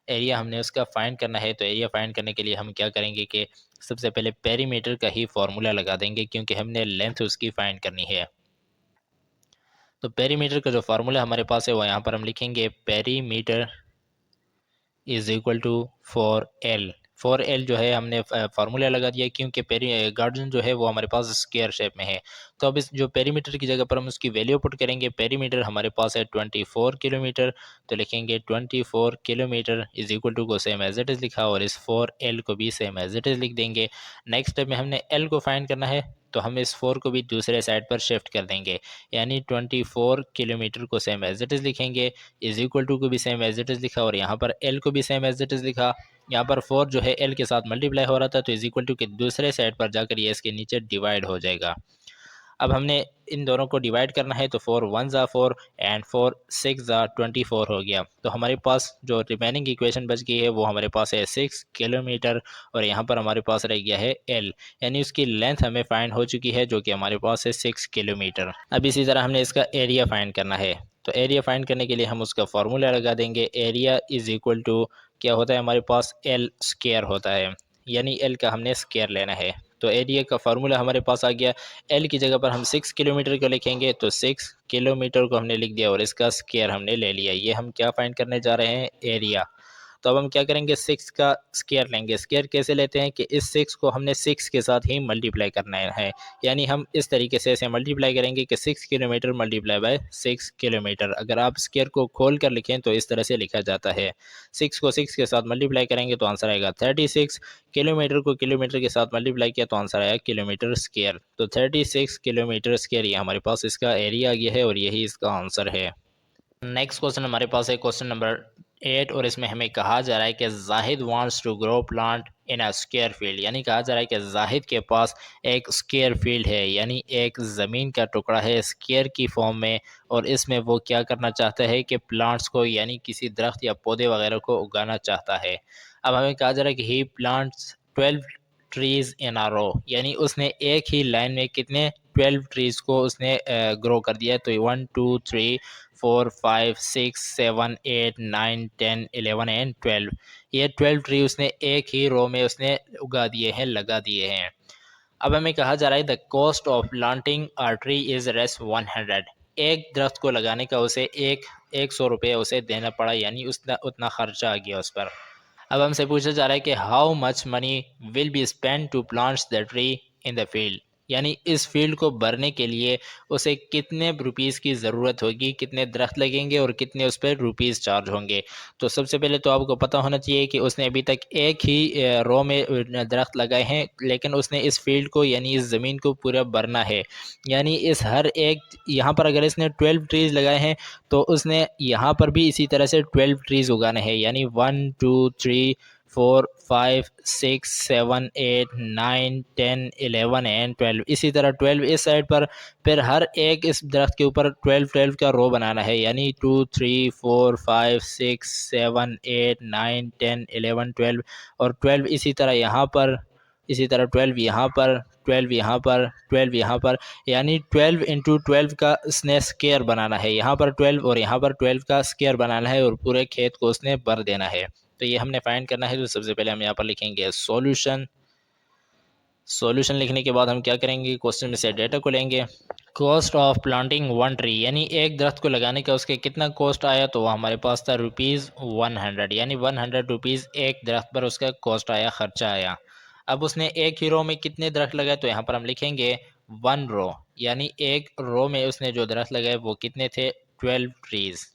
S1: एरिया हमने उसका फाइंड करना है, तो एरिया फाइंड करने के लिए हम क्या करेंगे कि सबसे पहले पेरीमीटर का ही फॉर्मूला लगा देंगे, क्योंकि हमने लेंथ उसकी फाइंड करनी है। तो पेरीमीटर का जो फार्मूला हमारे पास है वो यहाँ पर हम लिखेंगे, perimeter is equal to 4L। 4L जो है हमने फार्मूला लगा दिया, क्योंकि पेरी गार्डन जो है वो हमारे पास स्क्वायर शेप में है। तो अब इस जो पेरीमीटर की जगह पर हम उसकी वैल्यू पुट करेंगे, पेरीमीटर हमारे पास है 24 किलोमीटर, तो लिखेंगे 24 किलोमीटर इज इक्वल टू को सेम एज इट इज लिखा, और इस 4L को भी सेम एज इट इज लिख देंगे। नेक्स्ट स्टेप में हमने L को फाइंड करना है, तो हम इस 4 को भी दूसरे साइड पर शिफ्ट कर देंगे, यानी 24 किलोमीटर को सेम एज इट इज लिखेंगे, इज इक्वल टू को भी सेम एज इट इज लिखा, और यहाँ पर एल को भी सेम एज इट इज लिखा। यहाँ पर 4 जो है एल के साथ मल्टीप्लाई हो रहा था, तो इज इक्वल टू के दूसरे साइड पर जाकर ये इसके नीचे डिवाइड हो जाएगा। अब हमने इन दोनों को डिवाइड करना है, तो 4 1 ज़ा 4 एंड 4 6 ज़ा 24 हो गया। तो हमारे पास जो रिमेनिंग इक्वेशन बच गई है वो हमारे पास है 6 किलोमीटर, और यहाँ पर हमारे पास रह गया है एल, यानी उसकी लेंथ हमें फाइंड हो चुकी है, जो कि हमारे पास है 6 किलोमीटर। अब इसी तरह हमने इसका एरिया फाइंड करना है, तो एरिया फाइंड करने के लिए हम उसका फॉर्मूला लगा देंगे, एरिया इज इक्वल टू क्या होता है हमारे पास, एल स्क्वायर होता है, यानी एल का हमने स्क्वायर लेना है। तो एरिया का फार्मूला हमारे पास आ गया। एल की जगह पर हम 6 किलोमीटर को लिखेंगे, तो 6 किलोमीटर को हमने लिख दिया और इसका स्क्वायर हमने ले लिया। ये हम क्या फाइंड करने जा रहे हैं, एरिया। तो अब हम क्या करेंगे, 6 का स्क्वायर लेंगे। स्क्वायर कैसे लेते हैं कि इस 6 को हमने 6 के साथ ही मल्टीप्लाई करना है, यानी हम इस तरीके से इसे मल्टीप्लाई करेंगे कि 6 किलोमीटर मल्टीप्लाई बाय 6 किलोमीटर। अगर आप स्क्वायर को खोल कर लिखें तो इस तरह से लिखा जाता है, 6 को 6 के साथ मल्टीप्लाई करेंगे तो आंसर आएगा 36। किलोमीटर को किलोमीटर के साथ मल्टीप्लाई किया तो आंसर आया किलोमीटर स्क्वायर। तो 36 किलोमीटर स्क्वायर ये हमारे पास इसका एरिया आ गया है, और यही इसका आंसर है। नेक्स्ट क्वेश्चन हमारे पास है क्वेश्चन नंबर 8, और इसमें हमें कहा जा रहा है कि Zahid wants to grow plant in a square field, यानी कहा जा रहा है कि जाहिद के पास एक स्क्वायर फील्ड है, यानी एक ज़मीन का टुकड़ा है स्क्वायर की फॉर्म में, और इसमें वो क्या करना चाहता है कि प्लांट्स को, यानी किसी दरख्त या पौधे वगैरह को उगाना चाहता है। अब हमें कहा जा रहा है कि ही प्लांट्स 12 ट्रीज इन आ रो, यानी उसने एक ही लाइन में कितने 12 ट्रीज को उसने ग्रो कर दिया है। तो 1 2 3 4 5 6 7 8 9 10 11 एंड 12, ये 12 ट्री उसने एक ही रो में उसने उगा दिए हैं, लगा दिए हैं। अब हमें कहा जा रहा है the cost of planting a tree is Rs 100, एक दरख्त को लगाने का उसे एक सौ रुपये उसे देना पड़ा, यानी उसका उतना खर्चा आ गया उस पर। अब हमसे पूछा जा रहा है कि how much money will be spend to plants the tree in the field, यानी इस फील्ड को भरने के लिए उसे कितने रुपीज़ की ज़रूरत होगी, कितने दरख्त लगेंगे और कितने उस पर रुपीज़ चार्ज होंगे। तो सबसे पहले तो आपको पता होना चाहिए कि उसने अभी तक एक ही रो में दरख्त लगाए हैं, लेकिन उसने इस फील्ड को यानी इस ज़मीन को पूरा भरना है। यानी इस हर एक यहाँ पर अगर इसने 12 ट्रीज़ लगाए हैं तो उसने यहाँ पर भी इसी तरह से 12 ट्रीज़ उगाने हैं। यानी 1 2 3 4 5 6 7 8 9 10 11 एंड 12, इसी तरह 12 इस साइड पर। फिर हर एक इस दरख्त के ऊपर 12 12 का रो बनाना है, यानी 2 3 4 5 6 7 8 9 10 11 12 और 12 इसी तरह यहाँ पर, इसी तरह 12 यहाँ पर, 12 यहाँ पर, 12 यहाँ पर। यानी 12 इंटू 12 का उसने स्क्वायर बनाना है, यहाँ पर 12 और यहाँ पर 12 का स्क्वायर बनाना है और पूरे खेत को उसने भर देना है। तो ये हमने फाइंड करना है। तो सबसे पहले हम यहाँ पर लिखेंगे सॉल्यूशन। सॉल्यूशन लिखने के बाद हम क्या करेंगे, क्वेश्चन में से डेटा को लेंगे। Cost of planting one tree, यानी एक दरख्त को लगाने का उसके कितना कॉस्ट आया, तो वो हमारे पास था ₹100, यानी 100 रुपीज़ एक दरख्त पर उसका कॉस्ट आया, खर्चा आया। अब उसने एक ही रो में कितने दरख्त लगाए, तो यहाँ पर हम लिखेंगे 1 रो, यानी एक रो में उसने जो दरख्त लगाए वो कितने थे, 12 ट्रीज़।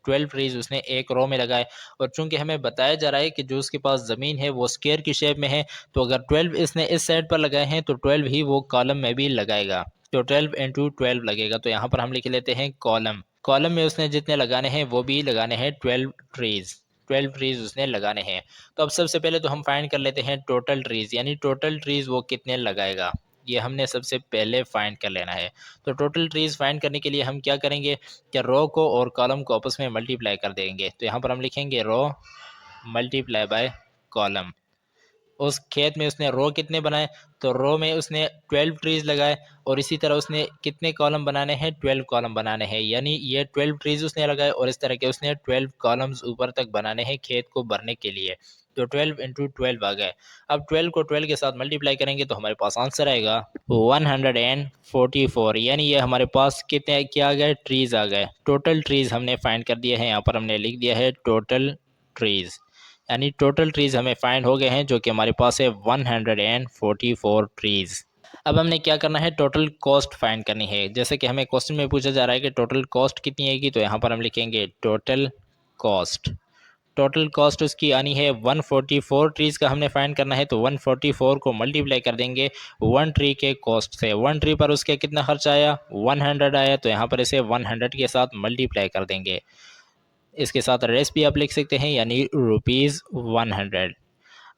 S1: 12 ट्रीज़ उसने एक रो में लगाए। और चूंकि हमें बताया जा रहा है कि जो उसके पास ज़मीन है वो स्क्वायर की शेप में है, तो अगर 12 इसने इस साइड पर लगाए हैं तो 12 ही वो कॉलम में भी लगाएगा। तो 12 इंटू 12 लगेगा। तो यहाँ पर हम लिख लेते हैं कॉलम। कॉलम में उसने जितने लगाने हैं वो भी लगाने हैं 12 ट्रीज़। 12 ट्रीज़ उसने लगाने हैं। तो अब सबसे पहले तो हम फाइंड कर लेते हैं टोटल ट्रीज़, यानी टोटल ट्रीज़ वो कितने लगाएगा, ये हमने सबसे पहले फाइंड कर लेना है। तो टोटल ट्रीज़ फाइंड करने के लिए हम क्या करेंगे कि रो को और कॉलम को आपस में मल्टीप्लाई कर देंगे। तो यहाँ पर हम लिखेंगे रो मल्टीप्लाई बाय कॉलम। उस खेत में उसने रो कितने बनाए, तो रो में उसने 12 ट्रीज़ लगाए और इसी तरह उसने कितने कॉलम बनाने हैं, 12 कॉलम बनाने हैं। यानी ये 12 ट्रीज़ उसने लगाए और इस तरह के उसने 12 कॉलम्स ऊपर तक बनाने हैं खेत को भरने के लिए। तो 12 इंटू 12 आ गए। अब 12 को 12 के साथ मल्टीप्लाई करेंगे तो हमारे पास आंसर आएगा 144, यानी ये हमारे पास कितने क्या आ गए, ट्रीज़ आ गए। टोटल ट्रीज़ हमने फाइंड कर दिए हैं, यहाँ पर हमने लिख दिया है टोटल ट्रीज़, यानी टोटल ट्रीज़ हमें फाइंड हो गए हैं, जो कि हमारे पास है 144 ट्रीज़। अब हमने क्या करना है, टोटल कॉस्ट फाइंड करनी है। जैसे कि हमें क्वेश्चन में पूछा जा रहा है कि टोटल कॉस्ट कितनी आएगी, तो यहाँ पर हम लिखेंगे टोटल कॉस्ट। टोटल कॉस्ट उसकी आनी है 144 ट्रीज़ का हमने फाइंड करना है, तो 144 को मल्टीप्लाई कर देंगे 1 ट्री के कॉस्ट से। 1 ट्री पर उसके कितना खर्चा आया, 100 आया, तो यहाँ पर इसे 100 के साथ मल्टीप्लाई कर देंगे। इसके साथ रेस भी आप लिख सकते हैं, यानी ₹100।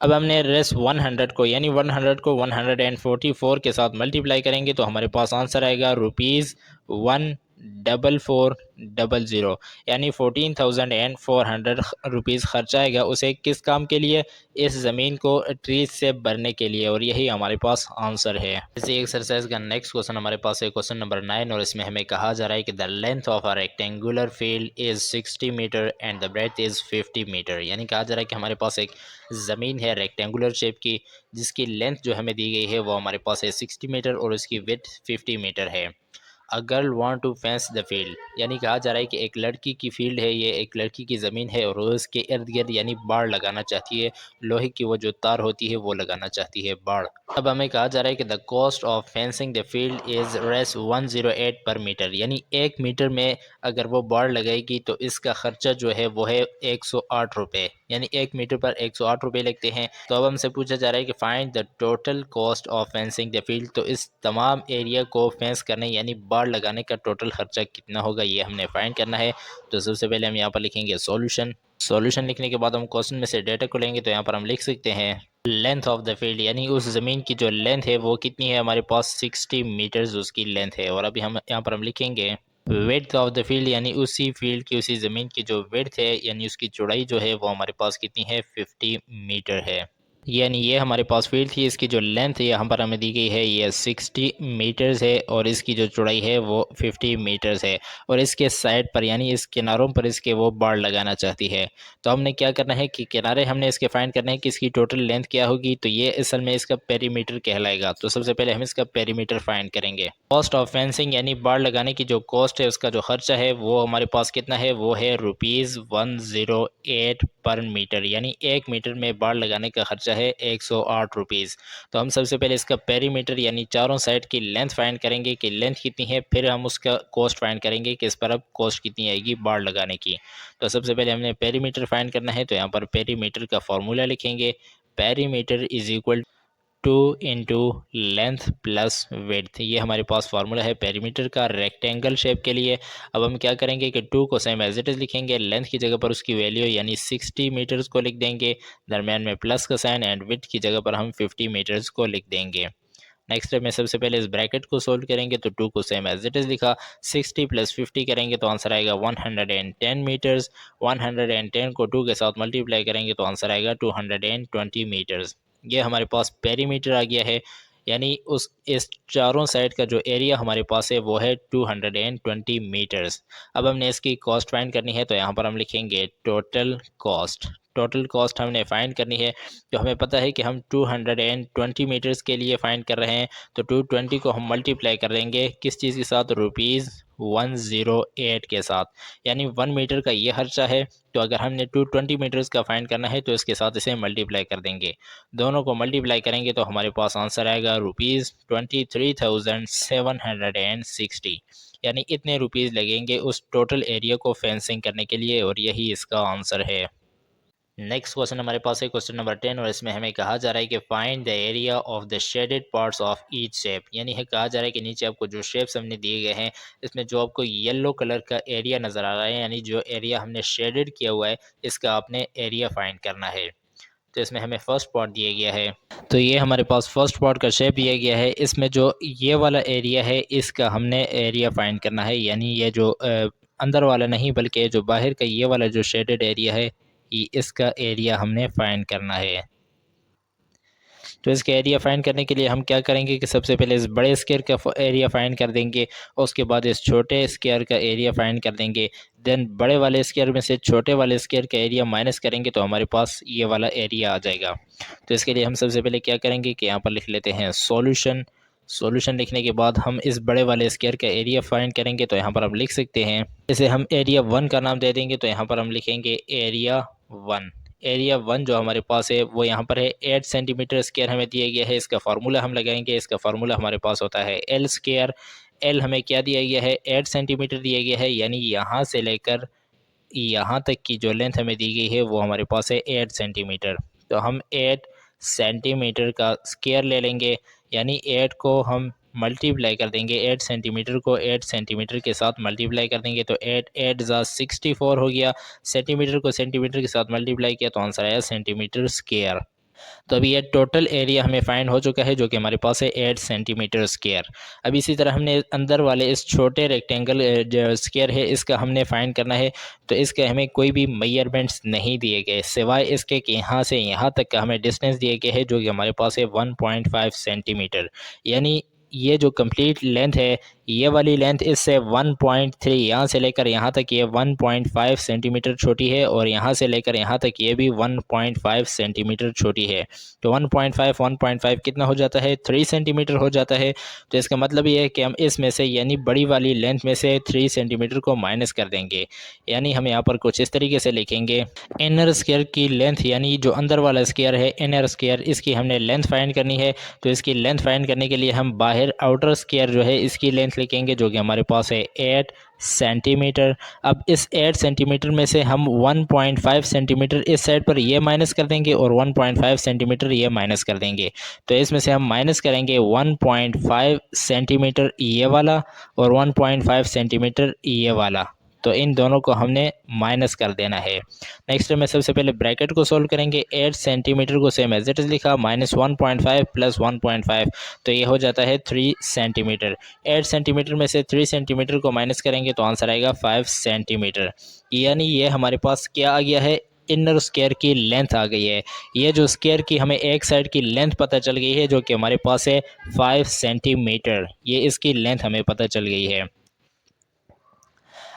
S1: अब हमने रेस 100 को, यानी 100 को 144 के साथ मल्टीप्लाई करेंगे तो हमारे पास आंसर आएगा ₹14400, यानी 14,400 खर्चा आएगा उसे किस काम के लिए, इस ज़मीन को ट्रीज से भरने के लिए। और यही हमारे पास आंसर है। इसी एक्सरसाइज का नेक्स्ट क्वेश्चन हमारे पास है क्वेश्चन नंबर 9, और इसमें हमें कहा जा रहा है कि the length of a rectangular field is 60 metre and the breadth is 50 metre. यानी कहा जा रहा है कि हमारे पास एक ज़मीन है रेक्टेंगुलर शेप की, जिसकी लेंथ जो हमें दी गई है वो हमारे पास है 60 मीटर और उसकी विड्थ 50 मीटर है। A girl want to fence the field, यानी कहा जा रहा है कि एक लड़की की फील्ड है, ये एक लड़की की ज़मीन है और वो उसके इर्द गिर्द यानी बाड़ लगाना चाहती है, लोहे की वो जो तार होती है वो लगाना चाहती है, बाड़। अब हमें कहा जा रहा है कि the cost of fencing the field is Rs 108 per metre, यानी 1 मीटर में अगर वो बाड़ लगाएगी तो इसका खर्चा जो है वो है 108 रुपये, यानी 1 मीटर पर 108 रुपये लगते हैं। तो अब हमसे पूछा जा रहा है कि find the total cost of fencing the field, तो इस तमाम एरिया को फेंस करने यानी बाड़ लगाने का टोटल खर्चा कितना होगा, ये हमने फाइंड करना है। तो सबसे पहले हम यहाँ पर लिखेंगे सॉल्यूशन। सॉल्यूशन लिखने के बाद हम क्वेश्चन में से डेटा को लेंगे, तो यहाँ पर हम लिख सकते हैं लेंथ ऑफ द फील्ड, यानी उस ज़मीन की जो लेंथ है वो कितनी है, हमारे पास 60 मीटर्स उसकी लेंथ है। और अभी हम यहाँ पर हम लिखेंगे विड्थ ऑफ द फील्ड, यानी उसी फील्ड की उसी ज़मीन की जो विड्थ है यानी उसकी चौड़ाई जो है वो हमारे पास कितनी है, 50 मीटर है। यानी ये हमारे पास फील्ड थी, इसकी जो लेंथ है यहाँ पर हमें दी गई है ये 60 मीटर्स है और इसकी जो चौड़ाई है वो 50 मीटर्स है। और इसके साइड पर यानी इस किनारों पर इसके वो बाड़ लगाना चाहती है। तो हमने क्या करना है कि किनारे हमने इसके फाइंड करना है कि इसकी टोटल लेंथ क्या होगी, तो ये असल में इसका पेरीमीटर कहलाएगा। तो सबसे पहले हम इसका पेरीमीटर फाइंड करेंगे। कॉस्ट ऑफ फेंसिंग यानी बाड़ लगाने की जो कॉस्ट है उसका जो खर्चा है वो हमारे पास कितना है, वो है ₹108 पर मीटर, यानी 1 मीटर में बाड़ लगाने का खर्चा खर्चा है 108 रुपीज़। तो हम सबसे पहले इसका पेरीमीटर यानी चारों साइड की लेंथ फाइंड करेंगे कि लेंथ कितनी है, फिर हम उसका कॉस्ट फाइंड करेंगे कि इस पर अब कॉस्ट कितनी आएगी बाड़ लगाने की। तो सबसे पहले हमने पेरीमीटर फाइंड करना है, तो यहाँ पर पेरीमीटर का फॉर्मूला लिखेंगे। Perimeter is equal 2 into length plus width, ये हमारे पास फार्मूला है पेरीमीटर का रेक्टेंगल शेप के लिए। अब हम क्या करेंगे कि 2 को सेम एज इट इज़ लिखेंगे, लेंथ की जगह पर उसकी वैल्यू यानी 60 मीटर्स को लिख देंगे, दरम्यान में प्लस का साइन, एंड विड्थ की जगह पर हम 50 मीटर्स को लिख देंगे। नेक्स्ट स्टेप में सबसे पहले इस ब्रैकेट को सोल्व करेंगे, तो 2 को सेम एज इट इज़ लिखा, 60 प्लस 50 करेंगे तो आंसर आएगा 110 मीटर्स। 110 को 2 के साथ मल्टीप्लाई करेंगे तो आंसर आएगा 220 मीटर्स। ये हमारे पास पेरीमीटर आ गया है, यानी उस इस चारों साइड का जो एरिया हमारे पास है वो है 220 मीटर्स। अब हमने इसकी कॉस्ट फाइंड करनी है, तो यहाँ पर हम लिखेंगे टोटल कॉस्ट। टोटल कॉस्ट हमने फाइंड करनी है, जो हमें पता है कि हम 220 मीटर्स के लिए फाइंड कर रहे हैं, तो 220 को हम मल्टीप्लाई कर देंगे किस चीज़ के साथ, रुपीज़ 108 के साथ, यानी 1 मीटर का ये खर्चा है। तो अगर हमने 220 मीटर्स का फाइंड करना है तो इसके साथ इसे मल्टीप्लाई कर देंगे, दोनों को मल्टीप्लाई करेंगे तो हमारे पास आंसर आएगा ₹23,760, यानी इतने रुपीज़ लगेंगे उस टोटल एरिया को फेंसिंग करने के लिए, और यही इसका आंसर है। नेक्स्ट क्वेश्चन हमारे पास है क्वेश्चन नंबर 10, और इसमें हमें कहा जा रहा है कि find the area of the shaded parts of each shape, यानी है कहा जा रहा है कि नीचे आपको जो शेप्स हमने दिए गए हैं इसमें जो आपको येलो कलर का एरिया नज़र आ रहा है, यानी जो एरिया हमने शेडेड किया हुआ है इसका आपने एरिया फाइंड करना है। तो इसमें हमें फर्स्ट पार्ट दिया गया है, तो ये हमारे पास फर्स्ट पार्ट का शेप दिया गया है, इसमें जो ये वाला एरिया है इसका हमने एरिया फाइंड करना है, यानी ये जो अंदर वाला नहीं बल्कि जो बाहर का ये वाला जो शेडेड एरिया है इसका एरिया हमने फाइंड करना है। तो इसका एरिया फाइंड करने के लिए हम क्या करेंगे कि सबसे पहले इस बड़े स्क्वायर का एरिया फाइंड कर देंगे, और उसके बाद इस छोटे स्क्वायर का एरिया फाइंड कर देंगे, देन बड़े वाले स्क्वायर में से छोटे वाले स्क्वायर का एरिया माइनस करेंगे तो हमारे पास ये वाला एरिया आ जाएगा। तो इसके लिए हम सबसे पहले क्या करेंगे कि यहाँ पर लिख लेते हैं सॉल्यूशन। सॉल्यूशन लिखने के बाद हम इस बड़े वाले स्क्वायर का एरिया फाइंड करेंगे, तो यहाँ पर हम लिख सकते हैं, इसे हम एरिया 1 का नाम दे देंगे, तो यहाँ पर हम लिखेंगे एरिया 1। एरिया 1 जो हमारे पास है वो यहाँ पर है 8 सेंटीमीटर स्क्वायर हमें दिया गया है, इसका फार्मूला हम लगाएंगे, इसका फार्मूला हमारे पास होता है एल स्क्वायर। एल हमें क्या दिया गया है, 8 सेंटीमीटर दिया गया है, यानी यहाँ से लेकर यहाँ तक की जो लेंथ हमें दी गई है वो हमारे पास है 8 सेंटीमीटर। तो हम 8 सेंटीमीटर का स्क्वायर ले लेंगे, यानी 8 को हम मल्टीप्लाई कर देंगे, 8 सेंटीमीटर को 8 सेंटीमीटर के साथ मल्टीप्लाई कर देंगे, तो 8 8 ज़ा 64 हो गया। सेंटीमीटर को सेंटीमीटर के साथ मल्टीप्लाई किया तो आंसर आया सेंटीमीटर स्क्वायर। तो अभी ये टोटल एरिया हमें फाइंड हो चुका है जो कि हमारे पास है 8 सेंटीमीटर स्क्वायर। अब इसी तरह हमने अंदर वाले इस छोटे रेक्टेंगल जो स्क्वायर है इसका हमने फाइंड करना है, तो इसके हमें कोई भी मेजरमेंट्स नहीं दिए गए सिवाय इसके कि यहाँ से यहाँ तक का हमें डिस्टेंस दिए गए है जो कि हमारे पास है 1.5 सेंटीमीटर, यानी ये जो कंप्लीट लेंथ है ये वाली लेंथ इससे 1.3 यहाँ से लेकर यहाँ तक ये 1.5 सेंटीमीटर छोटी है, और यहाँ से लेकर यहाँ तक ये भी 1.5 सेंटीमीटर छोटी है। तो 1.5 कितना हो जाता है, 3 सेंटीमीटर हो जाता है। तो इसका मतलब ये है कि हम इसमें से यानी बड़ी वाली लेंथ में से 3 सेंटीमीटर को माइनस कर देंगे, यानी हम यहाँ पर कुछ इस तरीके से लिखेंगे, इनर स्क्वायर की लेंथ यानी जो अंदर वाला स्क्वायर है इनर स्क्वायर, इसकी हमने लेंथ फाइंड करनी है। तो इसकी लेंथ फाइंड करने के लिए हम बाहर आउटर स्क्वायर जो है इसकी लेंथ लिखेंगे जो कि हमारे पास है 8 सेंटीमीटर। अब इस 8 सेंटीमीटर में से हम 1.5 सेंटीमीटर इस साइड पर ये माइनस कर देंगे और 1.5 सेंटीमीटर ये माइनस कर देंगे। तो इसमें से हम माइनस करेंगे 1.5 सेंटीमीटर ये वाला और 1.5 सेंटीमीटर ये वाला, तो इन दोनों को हमने माइनस कर देना है। नेक्स्ट में सबसे पहले ब्रैकेट को सोल्व करेंगे, 8 सेंटीमीटर को सेम एज इट इज़ लिखा, -1.5 प्लस 1.5, तो ये हो जाता है 3 सेंटीमीटर। 8 सेंटीमीटर में से 3 सेंटीमीटर को माइनस करेंगे तो आंसर आएगा 5 सेंटीमीटर, यानी ये हमारे पास क्या आ गया है, इनर स्क्वायर की लेंथ आ गई है। ये जो स्क्वायर की हमें एक साइड की लेंथ पता चल गई है जो कि हमारे पास है 5 सेंटीमीटर, ये इसकी लेंथ हमें पता चल गई है।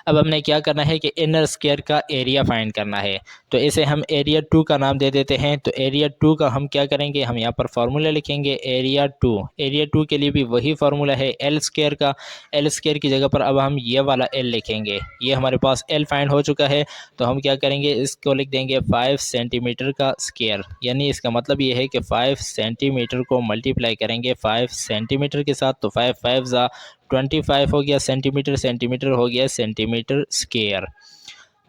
S1: अब हमने क्या करना है कि इनर स्क्वायर का एरिया फाइंड करना है। तो इसे हम एरिया 2 का नाम दे देते हैं। तो एरिया 2 का हम क्या करेंगे, हम यहाँ पर फार्मूला लिखेंगे एरिया 2 के लिए भी वही फार्मूला है एल स्क्वायर का। एल स्क्वायर की जगह पर अब हम ये वाला एल लिखेंगे। ये हमारे पास एल फाइंड हो चुका है, तो हम क्या करेंगे, इसको लिख देंगे 5 सेंटीमीटर का स्क्वायर। यानी इसका मतलब ये है कि 5 सेंटीमीटर को मल्टीप्लाई करेंगे 5 सेंटीमीटर के साथ, तो 5 5 ज़ा 25 हो गया सेंटीमीटर, सेंटीमीटर हो गया सेंटीमीटर स्क्वायर।